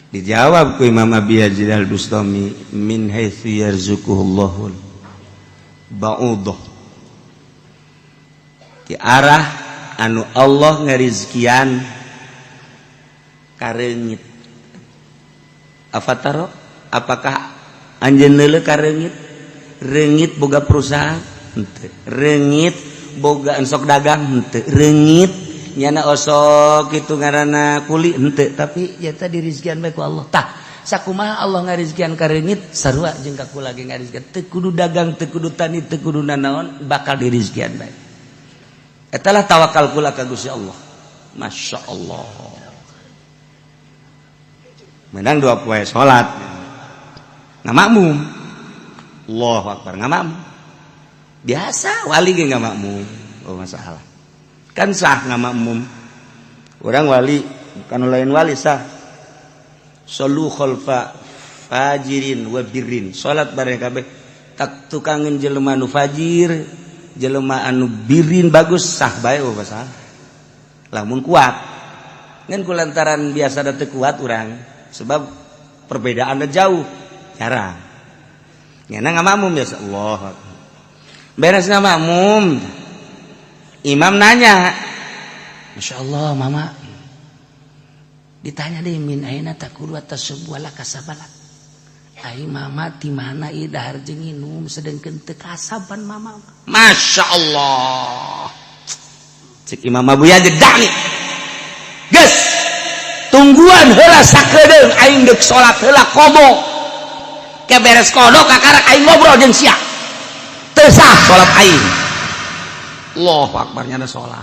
dijawab ku Imam Abi Yazid al-Bustami min haitsu yarzuquhullahu ba'udah di arah anu Allah ngarizkian kareungit afataro apakah anjeun leuleuh ka reungit boga perusahaan henteu reungit boga sok dagang henteu reungit nyana osok kitu ngaranna kuli henteu tapi eta dirizkian bae ku Allah tah sakumaha Allah ngarizkian ka reungit sarua jeung ka kula ge ngarizkian teu kudu dagang teu kudu tani teu kudu nanaon bakal dirizkian bae eta lah tawakal kula ka Gusti Allah masyaallah menang 2 poe salat ngamakmum Allahu Akbar ngamakmum biasa wali ge ngamakmum oh masalah kan sah ngamakmum urang wali kan lain wali sah sallu khalfa fajirin wa birrin salat bareng kabeh tak tukangin jelema nu fajir jelema anu birin bagus sah bae bahasa lamun kuat ngan kulantaran biasa teu kuat urang sebab perbedaannya jauh jarang nyana ngamakmum biasa Allah beres ngamakmum imam nanya Masya Allah mama ditanya deh min aina takulu atas sebuah kasabalat ai mama di mana ieu dahar jeung nginum sedengkeun teu kasaban mama Masya Allah cek imam abuya jedang geus tungguan heula sakedeung aing deuk salat heula kobo ke beres kodok kakarak aing ngobrol jeung sia teu sah salat aing Allahu akbar nyana salat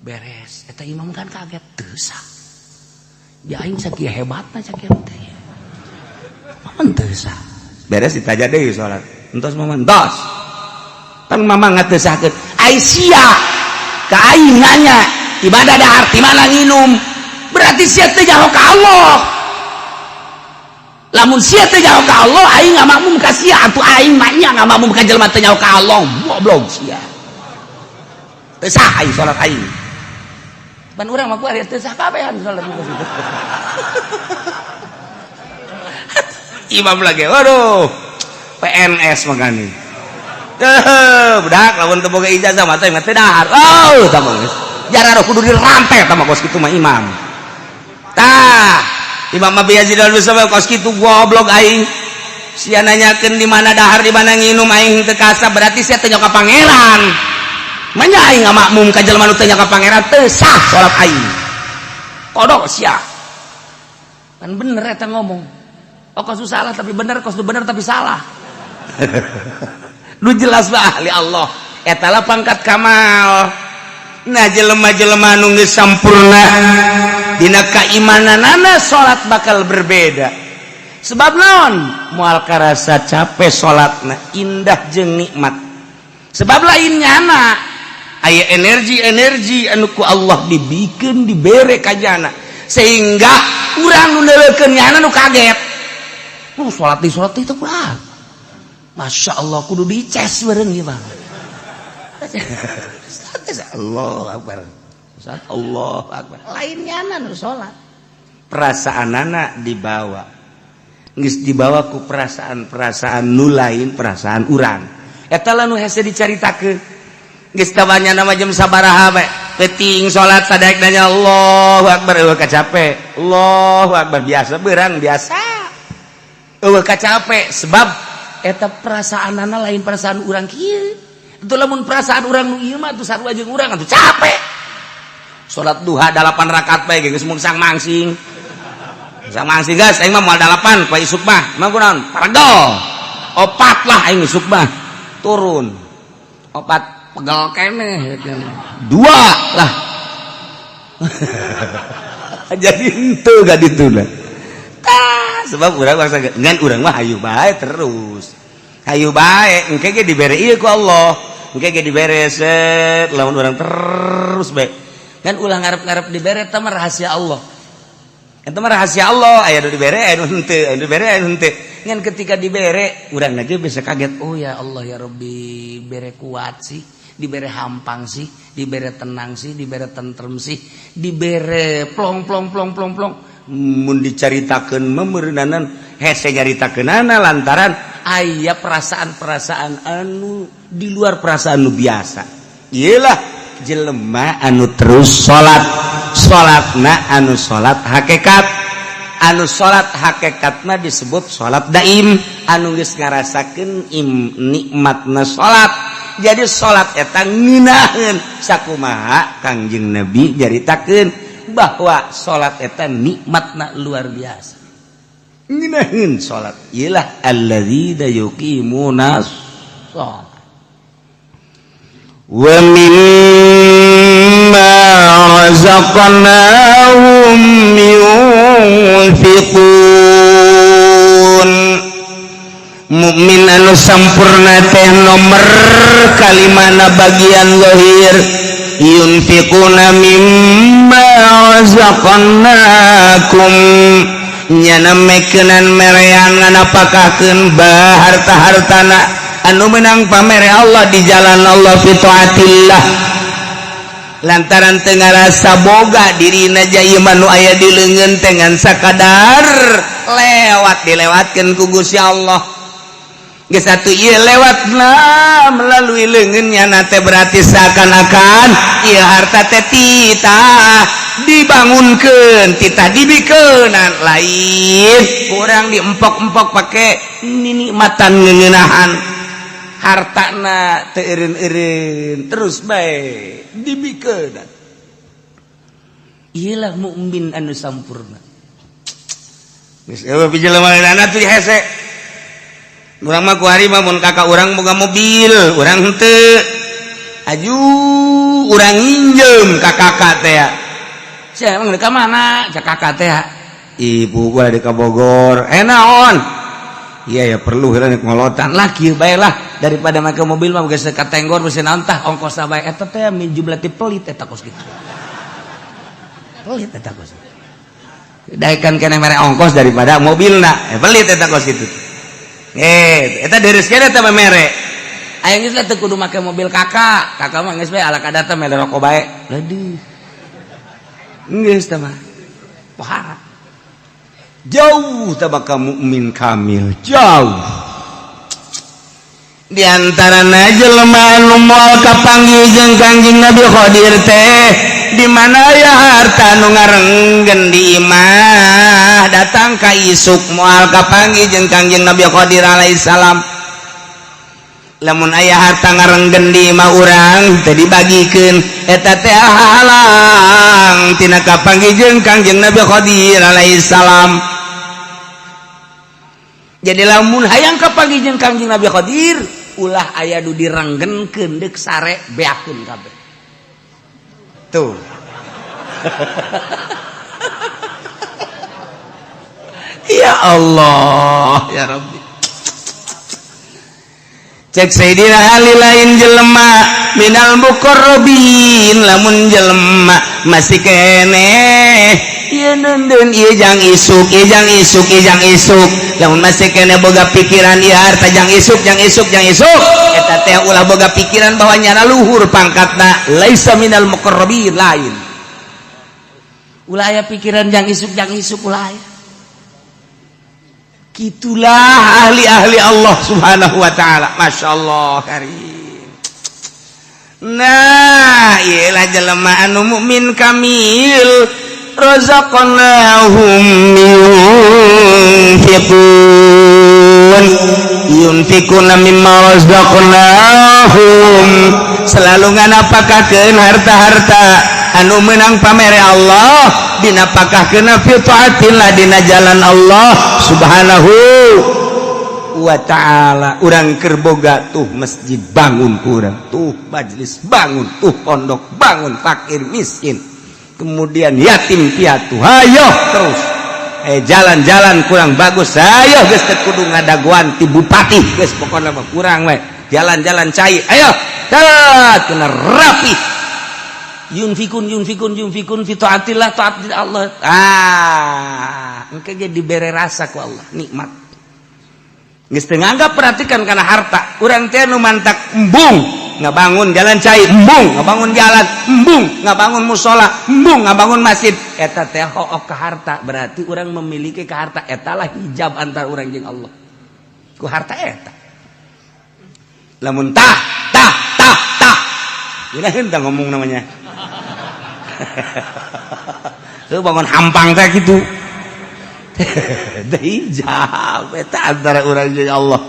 beres eta imam kan kaget teu sah ya aing sakieu hebatna sakieu teh mama teu sah beres ditanya deui salat entos mama entos pan mama ngateusakeun ai sia ka aing nanya ibadah dahar ti mana nginum berarti sia teh jauh ka Allah lamun sia teh jauh ka Allah aing ngamakmum ka sia atuh aing mah nya ngamakmum ka jelema teh jauh ka Allah goblok sia teu sah aing salat aing pan urang mah ku ari teu sah kabehan salat imam lagi waduh PNS magani budak lamun teu boga ijazah mah teh teu dahar oh tah mah jarang kudu dirampe tah mah kos kitu mah imam tah Imam Abi Yazid al-Bustami kos kitu goblok aing sia nanyakeun di mana dahar di mana nginum aing teu kasab berarti sia teh nya ka pangeran manya aing ngamakmum ka jelema nu teu nya ka pangeran teu sah salat aing kodok sia kan bener eta ngomong oh kos salah tapi bener kos bener tapi salah lu jelas bah ahli Allah eta lah pangkat kamal nah jelema-jelema anu geus sampurna dina kaimananana salat bakal berbeda sebab naon moal karasa capek salatna indah jeung nikmat sebab lain nyana aya energi anu ku Allah dibikeun dibere ka jana sehingga urang nu neuleukeun nyana nu kaget salat itu kurang Masya Allah kudu dices bareng ieu mah Allahu akbar Allahu akbar lainnya nu salat perasaanana dibawa geus dibawa ku perasaan nu lain perasaan urang eta lah nu hese dicaritakeun geus tabanyana mah jam sabaraha bae penting salat sadaek nanya Allahu akbar eueuh kacape Allahu akbar biasa beurang biasa eueuh kacape sebab eta perasaanana lain perasaan urang kieu itu lamun perasaan urang nu ieu mah atuh sarua jeung urang atuh capek salat duha 8 rakaat bae geus mun sang mangsing guys aing mah moal 8 poe isuk mah mah kunaon paradol 4 lah aing isuk mah turun 4 pegel keneh 2 lah jadi henteu ga dituna tah sebab urang bangsa ngan urang mah hayu bae terus hayu bae engke ge dibere ieu ku Allah engke ge dibere set lamun urang terus bae kan ulah ngarep-ngarep dibere eta mah rahasia Allah eta mah rahasia Allah aya nu dibere aya nu henteu aya nu dibere aya nu henteu ngan ketika dibere urang ge bisa kaget oh ya Allah ya Rabbi bere kuat sih dibere hampang sih dibere tenang sih dibere tentrem sih dibere plong mun dicaritakeun memeureunanan hese nyaritakeunana lantaran aya perasaan-perasaan anu di luar perasaan nu biasa iyalah jelema anu terus salatna anu salat hakikat anu salat hakikatna disebut salat daim anu geus ngarasakeun nikmatna salat jadi salat eta ngeunaheun sakumaha Kangjeng Nabi jaritakeun bahwa salat eta nikmatna luar biasa ngeunaheun salat ialah alladzina yuqimuna shalah wa mimma razaqnahum yunfiqun mukmin anu sampurna teh nomer kalimana bagian zahir yunfiquna mimma razaqnakum nyana mekeunan merean nganapakakeun harta-hartana anu menang pamere Allah di jalan Allah fi taatillah lantaran teu ngarasa boga dirina jaya manu aya di leungeun teh ngan sakadar dilewatkeun ku Gusti Allah geus atuh ieu lewatna melalui leungeunnya na teh berarti seakan-akan ieu harta teh titah dibangunkeun titah dibikeun lain urang diempok-empok pake nikmatan ngeuneunahan hartana teu eureun-eureun terus bae dibikeun ieu lah mukmin anu sampurna geus eueuh pijelema teh hese urang mah ku hari mah mun kakak urang boga mobil urang henteu aju urang nginjem ka kakak teh sia emang di ka mana cak kakak teh ibu gua di ka Bogor naon iya ya perlu heula ngolotan lah kieu bae lah daripada make mobil mah geus ka tenggor mesin naon tah ongkosna bae eta teh min jumlah ti pelit eta kos kitu pelit eta kos daekan keneh mere ongkos daripada mobilna pelit eta kos kitu eta diriskeun eta mah mere aya geus teh kudu make mobil kakak mah geus bae ala kadata mere rokok bae leueuh geus teh mah pohara jauh tabaka mukmin kamil jauh di antarana jelema anu moal kapanggih jeung Kangjeng Nabi Qadir teh di mana ya harta nu ngarenggen di imah datang ka isuk moal kapanggih jeung Kangjeng Nabi Qadir alaihi salam lamun aya harta ngarenggen di imah urang teh dibagikeun eta teh halang tina kapanggih jeung Kangjeng Nabi Qadir alaihi salam jadi lamun hayang kapanggih jeung Kangjeng Nabi Qadir ulah aya nu direnggenkeun deuk sare beakeun kabeh tuh ya Allah ya Rabbi cek Sayyidina Ali lain jelema minal muqarrabin lamun jelema masih keneh ieu neundeun ieu jang isuk lamun masih keneh boga pikiran ieu harta jang isuk eta teh ulah boga pikiran bahwa nyana luhur pangkatna laisa minal muqarrabin lain ulah aya pikiran jang isuk ulah aya gitulah ahli-ahli Allah subhanahu wa ta'ala masyaallah karim nah iyalah jelema anu mukmin kamil razaqnahum yunfikuna mimma razaqnahum selalu nganapakakeun harta-harta anu menang pamere Allah dinapakahkeun fi taatillah dina jalan Allah subhanahu wa ta'ala urang keur boga tuh masjid bangun urang tuh majlis bangun tuh pondok bangun fakir miskin kemudian yatim piatu hayo terus jalan-jalan kurang bagus ayo geus teu kudu ngadaguan ti bupati geus pokona mah kurang we jalan-jalan cai ayo tat kena rapi yunfikun fi taatillah taat Allah engke jadi bere rasa ku Allah nikmat geus teu nganggap perhatikan kana harta urang teh nu mantak embung ngabangun jalan cai embung ngabangun jalan embung ngabangun musola embung ngabangun masjid eta teh hook ka harta berarti urang memiliki ka harta eta lah hijab antar urang jeung Allah ku harta eta lamun tah geunaheun tah ngomong namanya tuh bangun hampang teh gitu teh hijab eta antara urang jeung Allah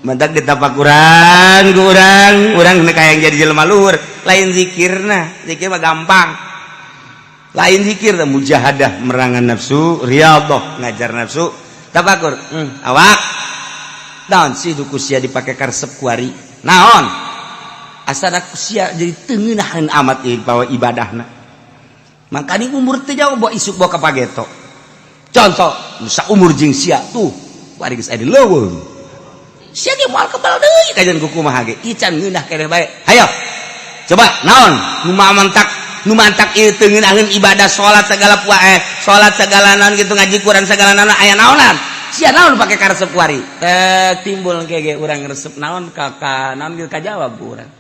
mantak ditapak urang ku urang kayang jadi jelema luhur lain zikirna zikir mah gampang lain zikir teh mujahadah merangan nafsu riyadhah ngajar nafsu tafakur awak naon sih duku sia dipake karesep kuari naon asana sia jadi teu ngeunaheun amat bawa ibadahna makanya umur teh jauh bawa isuk bawa kapageto contoh nusa umur jeung sia tuh bari geus aya di leuweung sia ge moal kebal deui kajian kumaha ge ican ngeunah keneh bae hayo coba naon nu mantak ieu teu ngeunaheun ibadah salat segala salat segala naon kitu ngaji Quran segala naon aya naonan sia naon pake karesep kuari timbul kege urang resep naon kakak naon ka jawab urang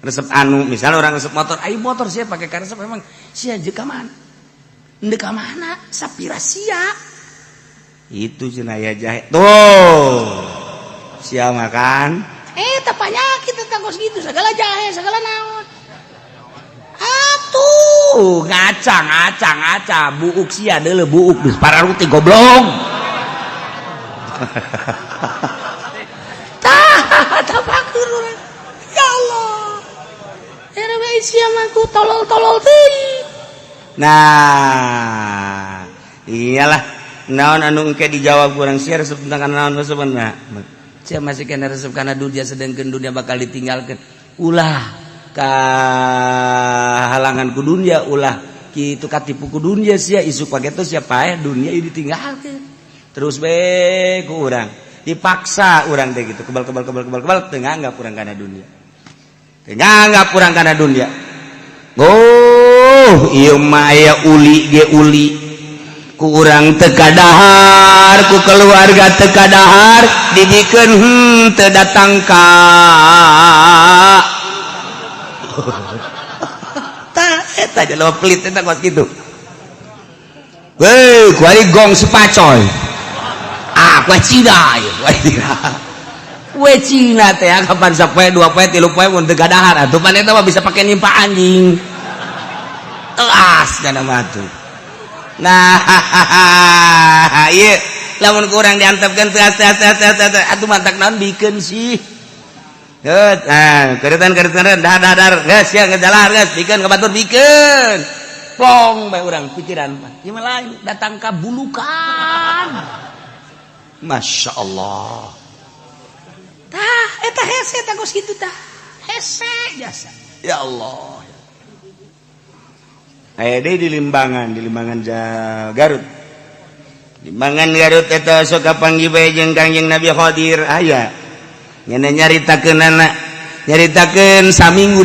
resep anu misalnya orang resep motor ayo motor sia pake karesep memang sia je ka mana ndeu ka mana sapira sia itu cenah aya jahe tuh sia makan tak panyakit tetangos gitu segala jahe segala naon atuh ngaca buuk sia deuleu buuk geus pararuti goblok tah pakeur urang ya Allah era bae sia mah ku tolol-tolol teuing nah iyalah naon anu engke dijawab urang sia resep tentang naon resepna sia masih kana resep kana dunia sedengkeun dunia bakal ditinggalkeun ulah ka halangan ku dunia ulah kitu katipu ku dunia sia isuk pake teh sia paeh dunia ieu ditinggalkeun terus be ku urang dipaksa urang teh gitu kebal teu nganggap urang kana dunia teu nganggap urang kana dunia oh ieu mah aya uli ge uli ku urang teu kadahar ku keluarga teu kadahar didikeun teu datang ka eta jelema pelit eta kos kitu weh kuari gong sepacoy kue Cina ya kue Cina teh kapan sapoe 2 poe 3 poe mun teu gadahar atuh pan eta mah bisa pake nimpa anjing telas kana mah tuh nah ieu lamun kurang diantepkeun teu atuh mantak naon bikeun sih keretan dahar geus sia ngejalar geus bikeun ka batur bikeun plong bae urang pikiran mah ieu mah lain datang ka bulukan Masya Allah tah eta hese tah geus kitu tah hese jasa ya Allah aya deui di Limbangan Garut Limbangan Garut eta sok kapanggih bae jeung Kangjeng Nabi Khadir aya nyana nyaritakeun saminggu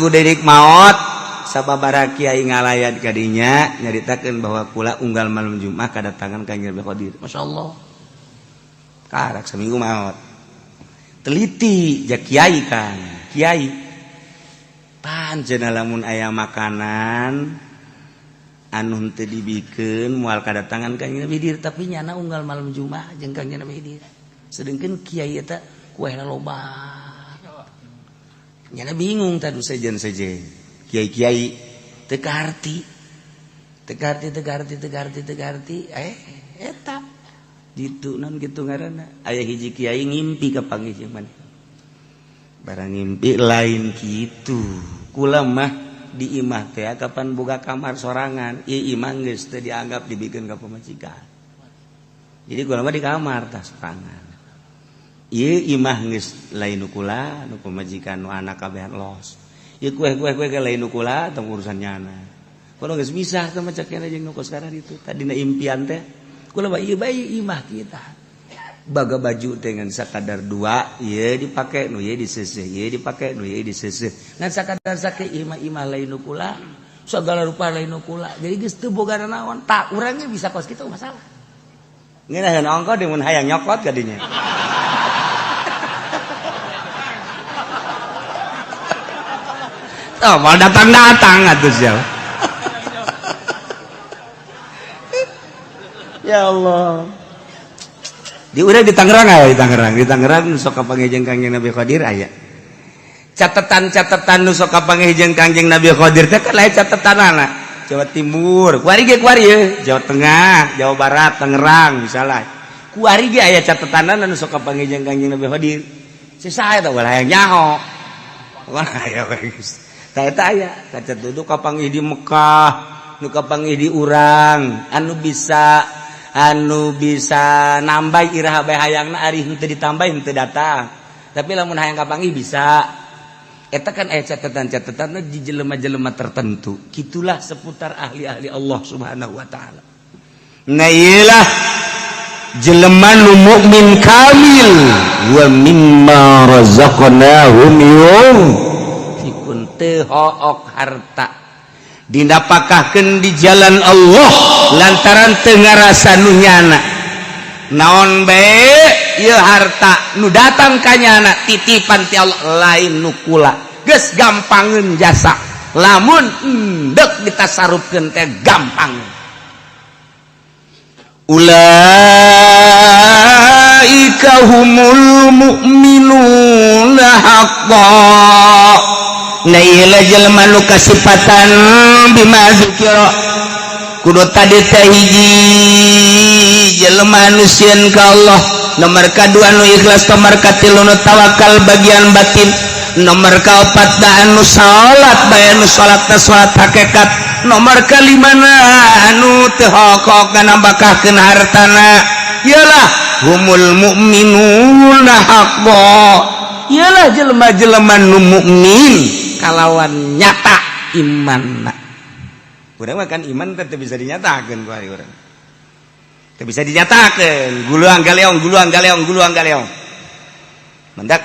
dedik maot sababaraha kiai ngalayat kadinya nyaritakeun bahwa kula unggal malam Jumat kadatangan Kangjeng Nabi Khadir masyaallah karak seminggu maot teliti jak kiai kan kiai pancen lamun aya makanan anu teu dibikeun moal kadatangan Kangjeng Nabi Khadir tapi nyana unggal malam Jumat jeung Kangjeng Nabi Khadir sedengkeun kiai eta kuehna loba nyana bingung tadu sejen kiai-kiai teu karti eta gitu non gitu ngaranna aya hiji kiai ngimpi ka panggih mana barang ngimpi lain kitu kula mah di imah teh kapan boga kamar sorangan ieu imah geus teu dianggap dibikeun ka pamajikan jadi kula mah di kamar tah sorangan ieu imah geus lain nu kula nu pamajikan nu anak kabehan los ieu kue ke lain nu kula tong urusan nyana kula geus misah sama cakena jeung nu kos kana ditu tadina impian teh kula mah ieu bae imah kita baga baju dengan sakadar 2 ieu dipake nu ieu diseuseuh ieu dipake nu ieu diseuseuh ngan sakadar sakeu imah lain nu kula sagala rupa lain nu kula jadi geus teu boga naon tak urang ge bisa kos kitu masalah ngeunaheun ongko deui mun hayang nyokot ka dinya oh mau datang atuh sia ya Allah di urang di Tangerang aya di Tangerang sok kapanggih jeung Kangjeng Nabi Khadir aya catatan nu sok kapanggih jeung Kangjeng Nabi Khadir teh kan lain catatanana Jawa Timur kuari ye Jawa Tengah Jawa Barat Tangerang misalnya kuari ge aya catatanana nu sok kapanggih jeung Kangjeng Nabi Khadir saha eta ulah hayang nyaho ulah aya geus tah eta aya kacat duduk kapanggih di Mekah nu kapanggih di urang anu bisa nambah iraha bae hayangna ari henteu ditambah henteu datang tapi lamun hayang kapanggih bisa eta kan aya catatan-catatanna di jelema-jelema tertentu kitulah seputar ahli-ahli Allah Subhanahu wa taala nah iyalah jelema nu mukmin kamil wa mimma razaqnahum yunfiqun teu hook harta didapakahkeun di jalan Allah lantaran teu ngarasa nu nyana naon bae ieu harta nu datang ka nyana titipan ti Allah lain nu kula geus gampangeun jasa lamun endek ditasarupkeun teh gampang ulaika humul mu'minuna haqqan na ieu jelema nu kasipatan bima zikra kudu tadi teh hiji jelema nu sieun ka Allah nomor kadua nu ikhlas nomor katilu nu tawakal bagian batin nomor kaopat da anu salat bae anu salat teh salat hakikat nomor kalimana anu teu hokok kana bakahkeun hartana ialah humul mu'minuna haqqan ialah jelema-jelema nu mukmin kalawan nyata imanna. Urang mah kan iman teh bisa dinyatakeun ku ari urang. Teu bisa dinyatakeun, guluang galeong. Mendak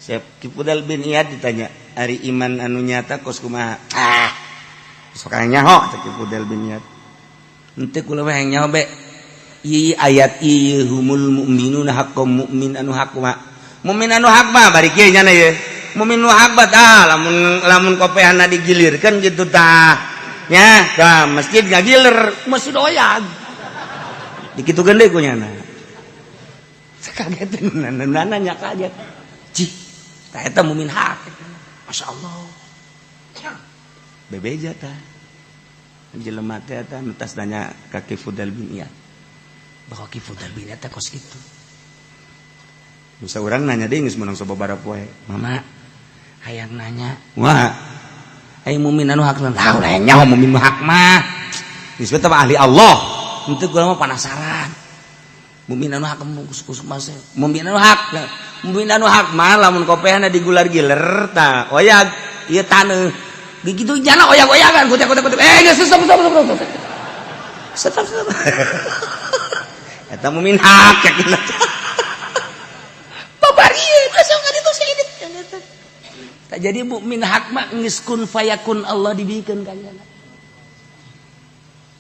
Syekh Kifudal bin Iyad ditanya, "Ari iman anu nyata kos kumaha?" Sok nyaho Syekh Kifudal bin Iyad. Henteu kula mah hayang nyaho be. Ieu ayat ieu humul mu'minuna haqqan mukmin anu hak kumaha? Mukmin anu hak mah bari kieu nya ye. Mukmin nu hak tah lamun kopehanna digilirkeun kitu tah. Ya, dah masjid ngagiler, masjid oyag. Dikitukeun deui ku nyana. Sakageteun nanya kaget. Cih, tah eta mukmin hak. Masyaallah. Bebeja tah. Jelema teh eta entas nanya ka Kifudal bin Iyad. Bahwa Kifudal bin Iyad teh kos kitu. Nusa urang nanya deui geus menang sababaraha poe. Mama, hayang nanya. Wah. Ai mukmin anu hak tahu lah nyaho mukmin hak mah disebut apa ahli Allah henteu gua mah penasaran mukmin anu hak kus mah mukmin anu hak mah lamun kopehna digular-giler tah oyag ieu taneuh dikitu jana oyag-oyagan kutek geus stop pracok eta mukmin hak yakin babarieu masuk ka ditu sih tak jadi mukmin hak mah geus kun fayakun Allah dibikeun ka nyana.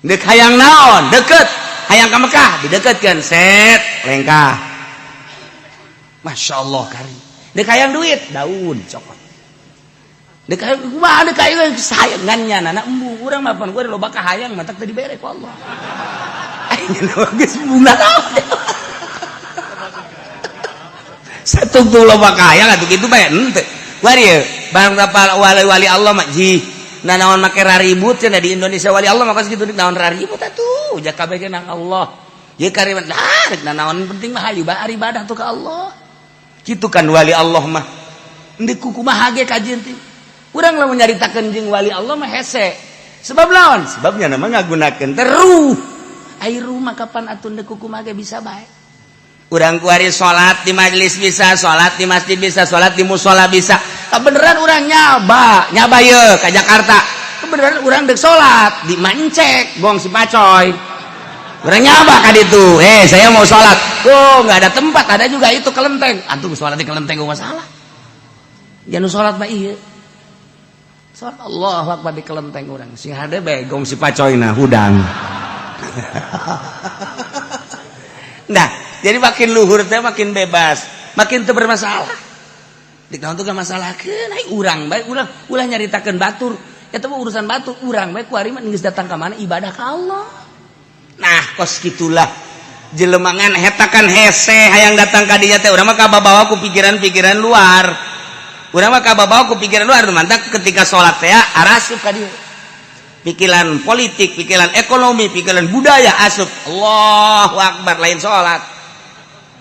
Deuk hayang naon? Deukeut. Hayang ka Mekah dideketkeun set lengkah. Masyaallah kari. Deuk hayang duit daun cokot. Deuk hayang kumaha deuk hayang sayangan nyana embung urang mah pan gua loba ka hayang mah tak teu dibere ku Allah. Ayeuna geus bunga naon. Satu loba ka hayang atuh kitu bae henteu. Wari barang tapal wali Allah mah ji naon make raribut cenah di Indonesia wali Allah mah kos kitu naon raribut atuh jak kabeh ge nang Allah ye kariman rek naon penting mah hayu ibadah tuh ka Allah kitu kan wali Allah mah endeu kumaha ge kajian teh urang lamun nyaritakeun jeung wali Allah mah hese sebab naon sebabnya nama ngagunakeun teh ruh ai ruh mah kapan atuh endeu kumaha ge bisa bae. Urang kuari sholat di majelis bisa, sholat di masjid bisa, sholat di musola bisa. Kebeneran urang nyaba ye ke Jakarta. Kebeneran urang dek sholat di Mancek, gong si Pacoy. Urang nyaba ka ditu. Saya mau sholat. Oh, nggak ada tempat, ada juga itu kelenteng. Antum sholat di kelenteng gak masalah. Jangan sholat mah iya. Sholat Allahu Akbar di kelenteng urang. Sing hade bae gong si Pacoy nah hudang. Nah, jadi makin luhur teh makin bebas, makin teu bermasalah. Dik naon teh gak masalahkeun, ai urang bae ulah nyaritakeun batur. Eta mah urusan batur, urang bae ku ari mah geus datang ka mana ibadah ka Allah. Nah, kos kitulah jelema ngan eta kan hese hayang datang ka dinya teh urang mah kababawa ku pikiran-pikiran luar. Urang mah kababawa ku pikiran luar mantak ketika salat teh arasup ka dieu. Pikiran politik, pikiran ekonomi, pikiran budaya asup. Allahu Akbar lain salat.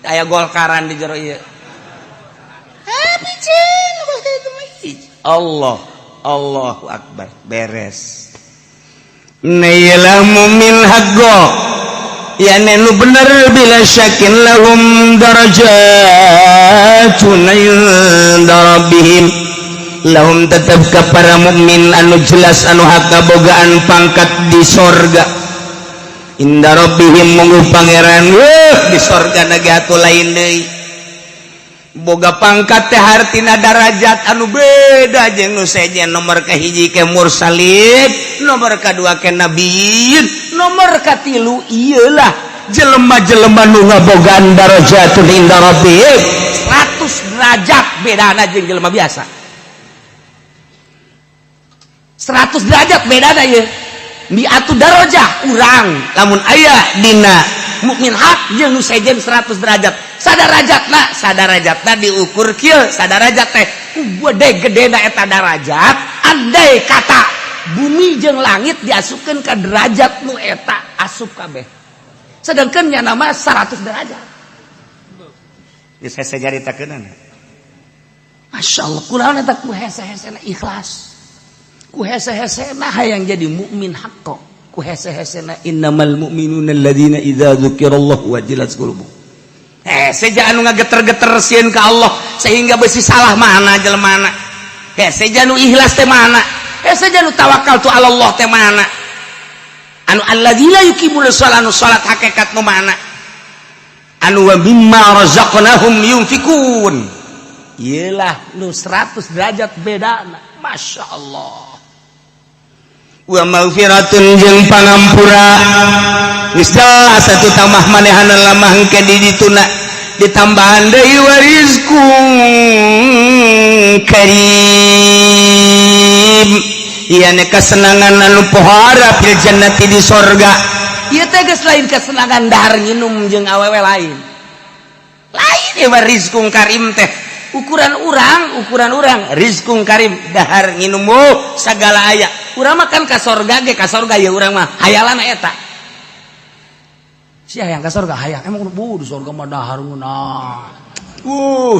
Aya golkaran di jero ieu. Allahu Akbar beres. Nailah mu'min haqqo. Ya nu bener bila syakin lahum darajatun inda rabbihim. Lahum tetap ka para mukmin anu jelas anu hak kabogaan pangkat di sorga inda rabbihim munggu pangeran di sorga naga atuh lain deui boga pangkat teh hartina darajat anu beda jeung nu sejen nomor kahiji ke mursalin nomor kadua ke nabiyin nomor katilu ieulah jelema-jelema nu ngabogaan darajatun inda rabbihim 100 derajat bedana jeung jelema biasa 100 derajat bedana ye mi'atu darajah urang lamun aya dina mukmin hak jeung nu sejen 100 derajat sadarajatna diukur kieu sadarajat teh gede-gedena eta darajat andai kata bumi jeung langit diasupkeun ka derajat nu eta asup kabeh sedangkan nya nama 100 derajat geus hese jaritakeunana masyaallah kunaon eta ku hese-hesena ikhlas ku hese-hesena hayang jadi mukmin haqqo ku hese-hesena innamal mu'minuna alladzina idza dzukirallahu wajilat qulubuhum seja anu ngageter-geter sieun ka Allah sehingga beusi salah mana jelemaana seja anu ikhlas teh mana seja anu tawakal tu Allah teh mana anu alladzina yuqimuna sholata salat hakikat nu mana anu wa mimma razaqnahum yunfikun iyalah nu 100 derajat bedana masyaallah wa maghfiratun jeung pangampura geus jelas atuh tamah manehana lamah engke di dituna ditambahan deui warizqun karim ieu nya kesenangan anu pohara fil jannati di sorga ieu teh geus lain kesenangan dahar nginum jeung awewe lain ieu warizqun karim teh ukuran urang rizqun karim dahar nginum sagala aya urang makan ka sorga ge ka sorga ya urang mah hayalan eta sia hayang ka sorga hayang emang kudu di sorga mah dahar ngeunah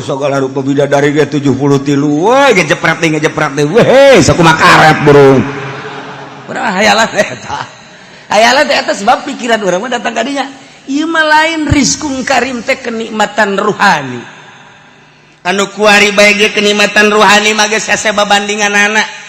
sagala rupa bidadari ge 73 we ngejepret teh weh sakumaha karet burung urang hayalan eta sebab pikiran urang mah datang ka dinya ieu mah lain rizqun karim teh kenikmatan ruhani anu kuari bae ge kenikmatan ruhani mah geus hese babandinganana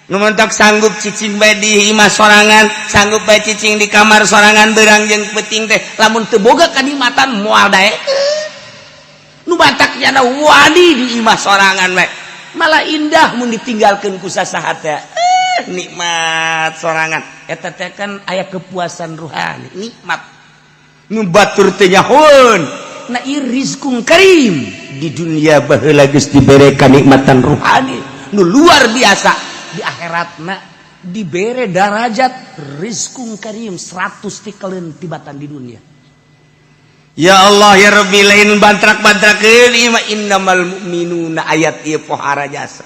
nu mentok sanggup cicing bae di imah sorangan sanggup bae cicing di kamar sorangan beurang jeung peuting teh lamun teu boga kanikmatan moal daekeun nu bataknya wani di imah sorangan bae malah indah mun ditinggalkeun ku sasaha teh nikmat sorangan eta teh kan aya kepuasan ruhani nikmat nu batur teh nyahoun na rizqun karim di dunia baheula geus dibere kanikmatan ruhani nu luar biasa di akhiratna dibere darajat rizqun karim 100 tikaleun tibatan di dunia ya Allah ya Rabbi lain bantrak-bantrakeun ima innamal mu'minuna ayat ieu pohara jasa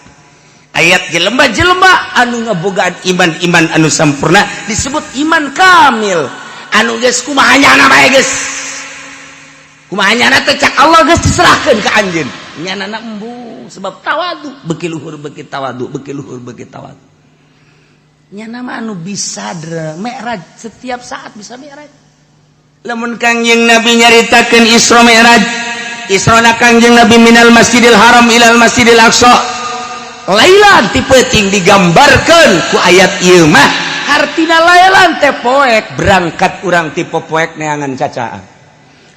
ayat jelema-jelema anu ngabogaan iman anu sampurna disebut iman kamil anu geus kumaha nyana bae geus kumaha nyana teh cak Allah geus diserahkeun ka anjeun nyanana embu sebab tawadu beuki luhur beuki tawadu nyana mah anu bisa mi'raj setiap saat bisa mi'raj lamun Kangjeng Nabi nyaritakeun Isra Mi'raj Israna Kangjeng Nabi minal Masjidil Haram ilal Masjidil Aqsa lailan ti peuting digambarkeun ku ayat ieu mah artina lailan teh poek berangkat urang ti popoek neangan cacaan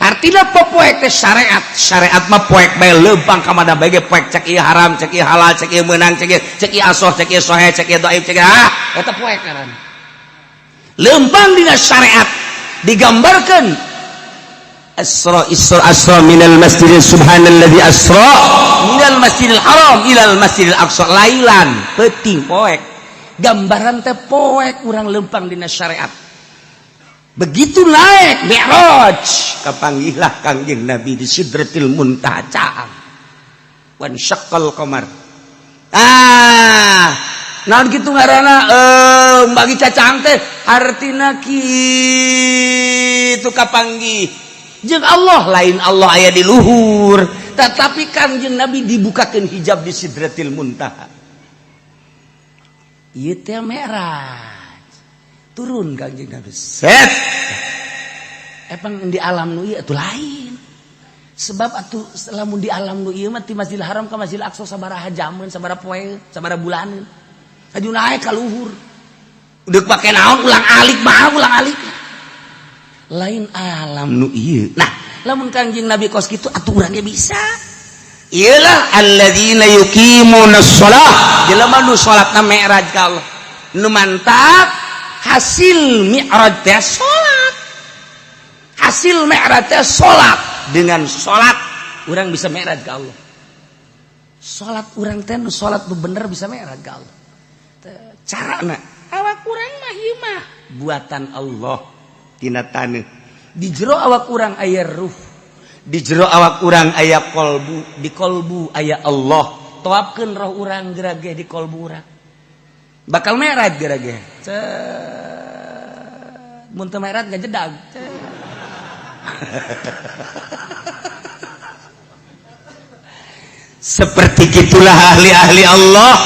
artinya popoek teh syariat mah poek bae leumpang ka mana bae ge poek cek ieu haram cek ieu halal cek ieu meunang cek ieu asoh cek ieu sohe cek ieu dhaif cek eta poek ngaran leumpang dina syariat digambarkeun asra minal masjidil subhanalladzi asra minal masjidil haram ilal masjidil aqsa lailan peuting poek gambaran teh poek urang leumpang dina syariat begitu naik mi'raj kapanggihlah Kangjeng Nabi di Sidratil Muntaha wan syaqqal qamar naon kitu ngaranna bagi cacang teh artina kitu kapanggih jeung Allah lain Allah aya di luhur tetapi Kangjeng Nabi dibukakeun hijab di Sidratil Muntaha ieu teh mi'raj turun Kangjeng Nabi set epang di alam nu ieu atuh lain sebab atuh lamun di alam nu ieu mah ti Masjidil Haram ka Masjidil Aqsa sabaraha jaman sabaraha poe sabaraha bulaneun aju naek ka luhur deuk pake naon ulang alik lain alam nu ieu nah lamun Kangjeng Nabi kos kitu atuh urang ge bisa iyalah alladzina yuqimunas shalah jelema nu salatna mi'raj ka Allah nu mantap hasil mi'raj teh salat hasil mi'raj teh salat. Dengan salat urang bisa mi'raj ke Allah. Salat urang teh nu salat nu bener bisa mi'raj ke Allah. Carana awak urang mah ieu mah buatan Allah tina taneuh. Di jero awak urang aya ruh. Di jero awak urang aya kolbu, di kolbu aya Allah. Toapkeun roh urang gerage di kolbu urang. Bakal mi'raj gerage. Mun teu mi'raj gajedag. Seperti gitulah ahli-ahli Allah.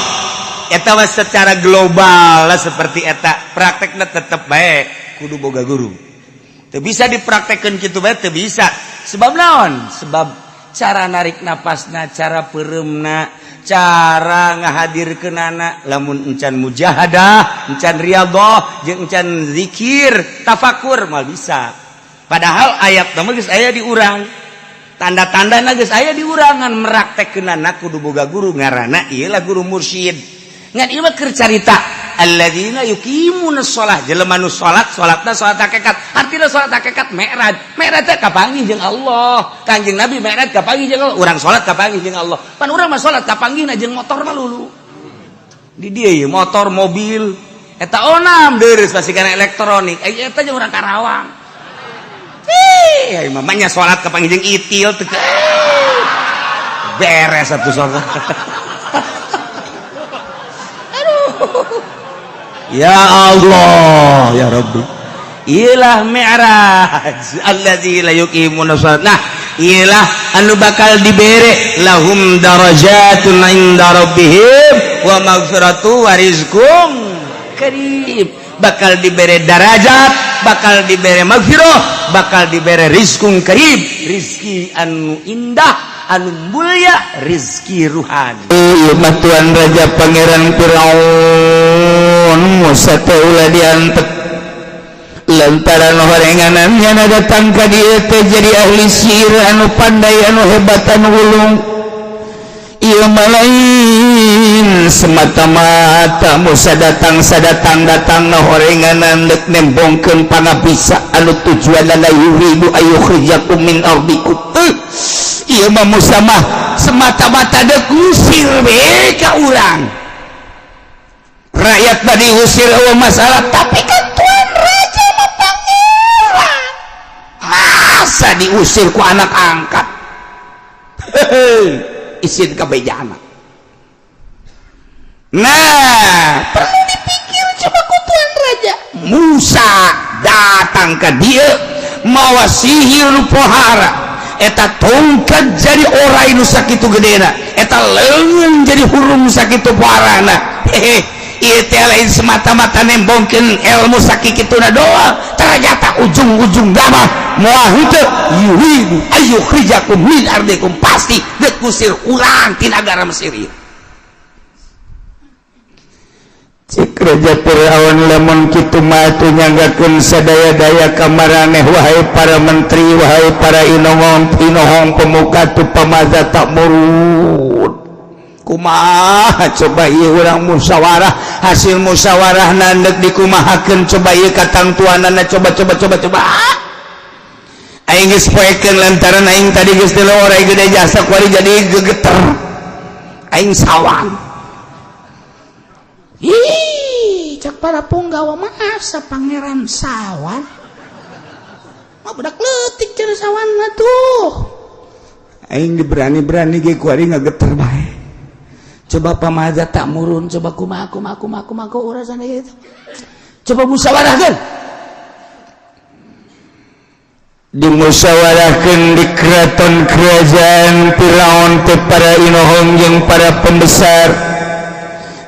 Eta mah secara global lah seperti eta. Praktekna tetep bae kudu boga guru. Teu bisa dipraktekkeun kitu bae teu bisa. Sebab naon? Sebab cara narik napasna, cara pereumna, cara ngahadirkeunana lamun encan mujahadah, encan riyadhah, jeung encan zikir, tafakur mah bisa. Padahal ayat mah geus aya di urang. Tanda-tandana geus aya di urangan meraktekkeunana kudu boga guru ngaranna ieu lah guru mursyid. Ngan ieu mah keur carita alladzina yuqimunas shalah, jelema nu salat, salatna salat hakikat. Artina salat hakikat mi'raj. Mi'raj teh kapanggih jeung Allah. Kanjeng Nabi mi'raj kapanggih jeung Allah. Urang salat kapanggih jeung Allah. Pan urang mah salat kapanggihna jeung motor mah lulu. Di dieu ye motor, mobil eta onam deureus pasti kana elektronik. Eta jeung urang Karawang. Ieu mah nya salat kapanggih jeung itil teu beres atuh salat. Ya Allah ya Rabbi, iyalah mi'raj alladzi la yuqimuna shalat. Nah iyalah anu bakal dibere lahum darajatun inda rabbihim wa maghfiratu wa rizqun karim. Bakal dibere darajat, bakal dibere maghfirah, bakal dibere rizqun karim, rizki anu indah, anu mulia, rizki ruhani. Ieu mah Tuan Raja Pangeran Firaun Musa teh ulah diantep lantaran horenganannya datang ka dieu teh jadi ahli sihir anu pandai anu hebat anu ulung. Ieu mah lain semata-mata Musa datang sadatang-datangna horenganan deuk nembongkeun pangabisa anu tujuanna yuridu ayyukhrijakum min ardikum. Ieu mah Musa mah semata-mata deuk ngusir we ka urang. Rakyat bade usir eueuh masalah, tapi kan Tuan Raja mah pangeran. Masa diusir ku anak angkat? Isin kabejana. Nah, perlu dipikir coba ku Tuan Raja. Musa datang ke dia mawa sihir pohara. Eta tongkat jadi orai nu sakitu gedena, eta leungeun jadi hurum sakitu poharana. Ieu teh lain semata-mata nembongkeun ilmu sakikituna doang, ternyata ujung-ujung mah moal henteu yuridu ayyukhrijakum min ardikum, pasti deuk ngusir urang ti nagara Mesir ieu. Cik Raja Firaun lamun kitu mah atuh nyanggakeun sadaya-daya ka maraneh wahai para menteri, wahai para inohong pemuka tu pamaza takmurun. Kumaha coba ieu urang musyawarah, hasil musyawarah nandeuk dikumahakeun coba ieu katangtuanana coba. Aing geus poekeun lantaran aing tadi geus teu orai gede jasa kuari jadi gegeter. Aing sawan. Ih, cak para punggawa maaf sa pangeran sawan. Mah budak leutik cenah sawanna tuh. Aing diberani-berani ge kuari ngageter bae. Coba pamaza tak murun, coba kumaha urasan itu. Coba musyawarahkeun. Dimusyawarahkeun di keraton kerajaan Firaun teh para inohong jeung para pembesar.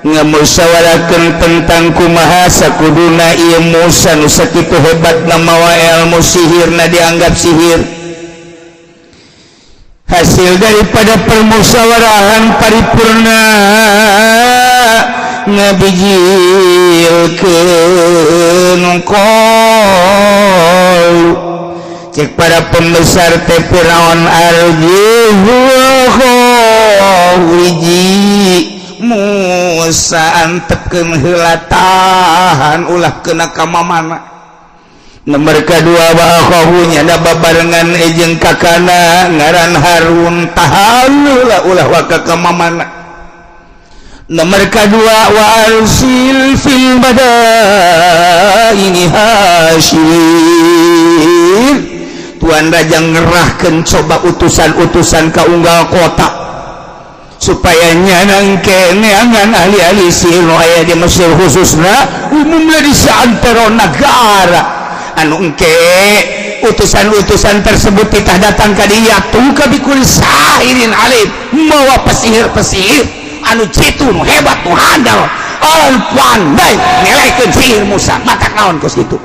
Ngamusyawarahkeun tentang kumaha sakuduna ieu Musa nu sakitu hebatna mawa ilmu sihirna dianggap sihir. Hasil daripada permusyawarahan paripurna ngabijilkeun qaul cek para pembesar teh Firaun arjihu wiji Musa antepkeun heula tahan ulah kena ka mamana nomor kedua bahunya ada babarengan ejeng kakana ngaran Harun tahalula ulah waka kamamana. Nomor kedua wa arsil fil madaini hasyir Tuan Raja ngerahkeun coba utusan-utusan ka unggal kota supaya nyanang kene angan ahli-ahli sihir aya di Mesir khususna umumna di saantero negara anu engke utusan-utusan tersebut titah datang ka dieu tuh bikul sahirin alim mawa pesihir-pesihir anu jitu nu hebat nu handal al pandai ngelehkeun sihir Musa matak naon kos kitu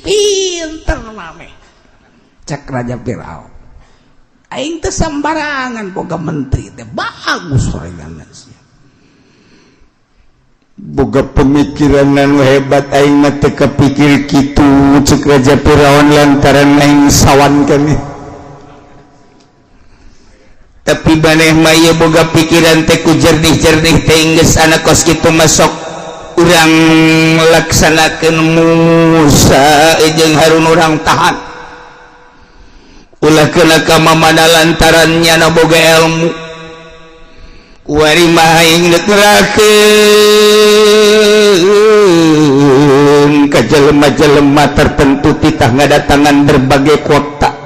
pinter mame cek Raja Firaun aing teh sambarangan boga menteri teh bagus sorangan sia boga pemikiran anu hebat aing mah teu kepikir kitu cek Raja Firaun lantaran aing sawankeun tapi maneh mah ieu boga pikiran teh ku jernih-jernih teh geus ana kos kitu masuk urang laksanakeun Musa jeung Harun urang tahan ulah kena ka mamana lantaran nyana boga ilmu wari mah aing neutrakeun ka jelema-jelema tertentu titah ngadatangan berbagai kota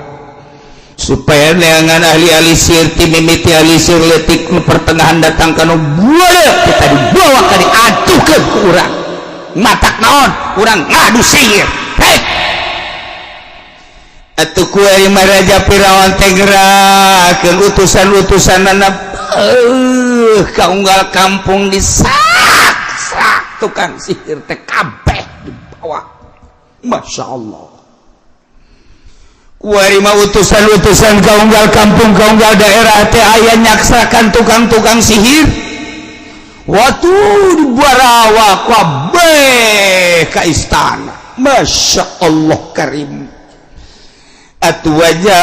supaya neangan ahli-ahli sihir ti mimiti ahli sihir leutik nu pertengahan datang kana buaya kita dibawa ka diadukeun ku urang matak naon urang ngadu sihir hei atuh ku ari Raja Firaun teh geurakeun utusan-utusanna ka unggal kampung disak-sak tukang sihir teh kabeh dibawa masyaallah wari mah utusan-utusan kaunggal kampung kaunggal daerah teh aya nyaksakan tukang-tukang sihir waktu dibarawa kabeh ka istana masya Allah karim atu wajah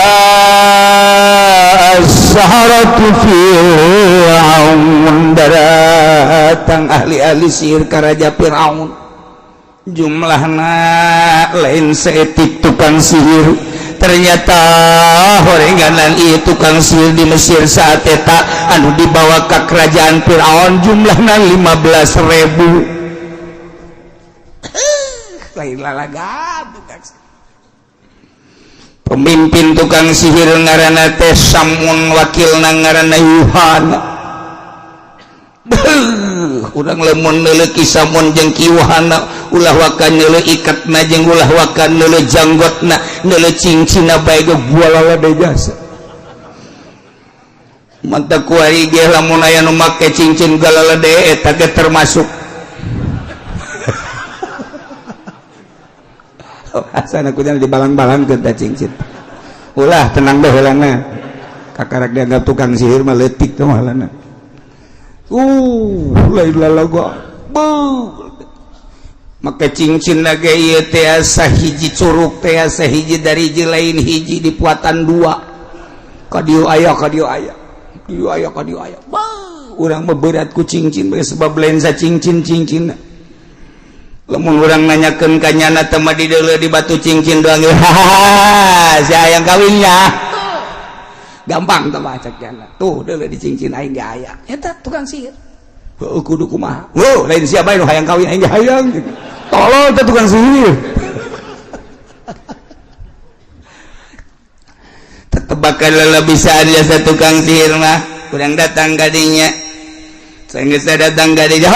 as-saharatu Fir'aun datang ahli-ahli sihir ka Raja Firaun jumlahna lain seetik tukang sihir ternyata horenganan ieu tukang sihir di Mesir saat eta anu dibawa ke kerajaan Firaun jumlahna 15.000 lain lalaga tukang sihir pemimpin tukang sihir ngaranna teh Samun wakilna ngaranna Yuhana urang lamun neuleuki Samun jeung Yuhana ulah wakan neuleu ikatna jeung ulah wakan neuleu janggotna neuleu cincinna bae ge bualala deui jasa mantap ku ari ge lamun aya nu make cincin galala deui eta ge termasuk asana kudu dibalang-balangkeun ta cincin ulah tenang bae heulana kakarak dianggap tukang sihir mah leutik teh malana lain lalago maka cincin naga ieu teh asa hiji curug teh asa hiji dari hiji lain hiji dipuatan dua ka dieu aya ka dieu aya dieu aya ka dieu aya urang mah berat ku cincin bae sebab lain sa cincin-cincinna lamun urang nanyakeun ka nyana teh mah di deuleu di batu cincin doang saya yang kawinnya gampang teh mah cek jana tuh deuleu di cincin aing ge aya eta tukang sihir heuh kudu kumaha lain sia bae nu hayang kawin aing ge hayang tolol teh tukang sihir tetep bakal lelebisaan jasa tukang sihir mah urang datang ka dinya saenggeus datang ka dinya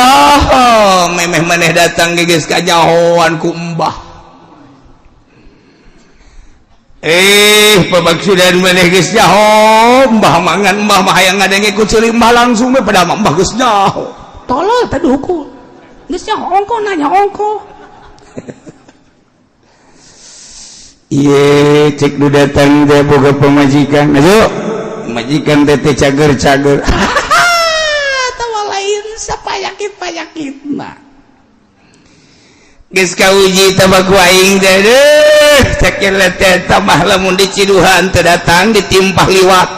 memeh maneh datang ge geus kajahoan ku embah pabaksudan maneh geus nyaho mbah mangan mbah mah hayang ngadenge ku ceulik mbah langsung we pada mbah geus nyaho tolol teh duku geus nyaho ongko nanya ongko ieu cek du datang teh boga pamajikan ayo majikan teh cager-cager tawa lain sapayakit-payakitna geus kauji tabak aing teh cek teh tamah lamun di Ciduhan teu datang ditimpah liwat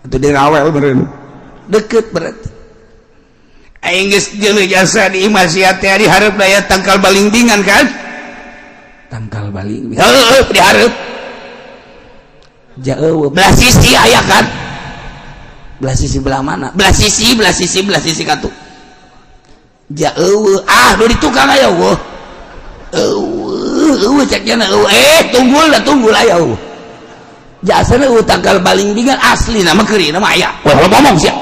atuh di Rawel meureun deukeut berarti aing geus jeung jasa di maksiat teh dihareup daya tangkal balingdingan kan tangkal baling heuh dihareup jauh belah sisi aya kan belah sisi belah mana belah sisi katu jauh nu di tukang aya eueuh ceknya tunggul aya eueuh jasana tangkal balingdingan asli nama keuri nama aya wah ngomong sia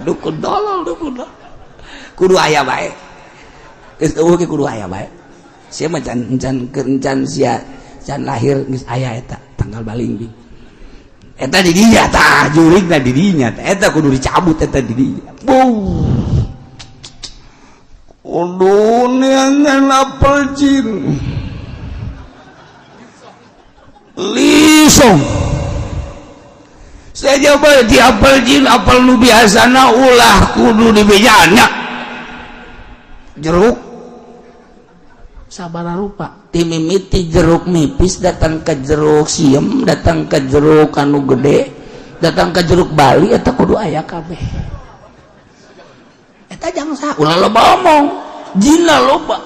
dukun dolol kudu aya bae geus eueuh ge kudu aya bae sia mah can sia can lahir geus aya eta tanggal balingding eta di dinya tah juligna di dinya eta kudu dicabut eta di dinya Udunnya apel jin lisong saya coba di apel jin apel nu biasana ulah kudu dibejana jeruk sabaraha rupa timimiti jeruk nipis datang ke jeruk siem datang ke jeruk anu gede datang ke jeruk Bali eta kudu aya kabeh eta jangan ulah loba omong jinna loba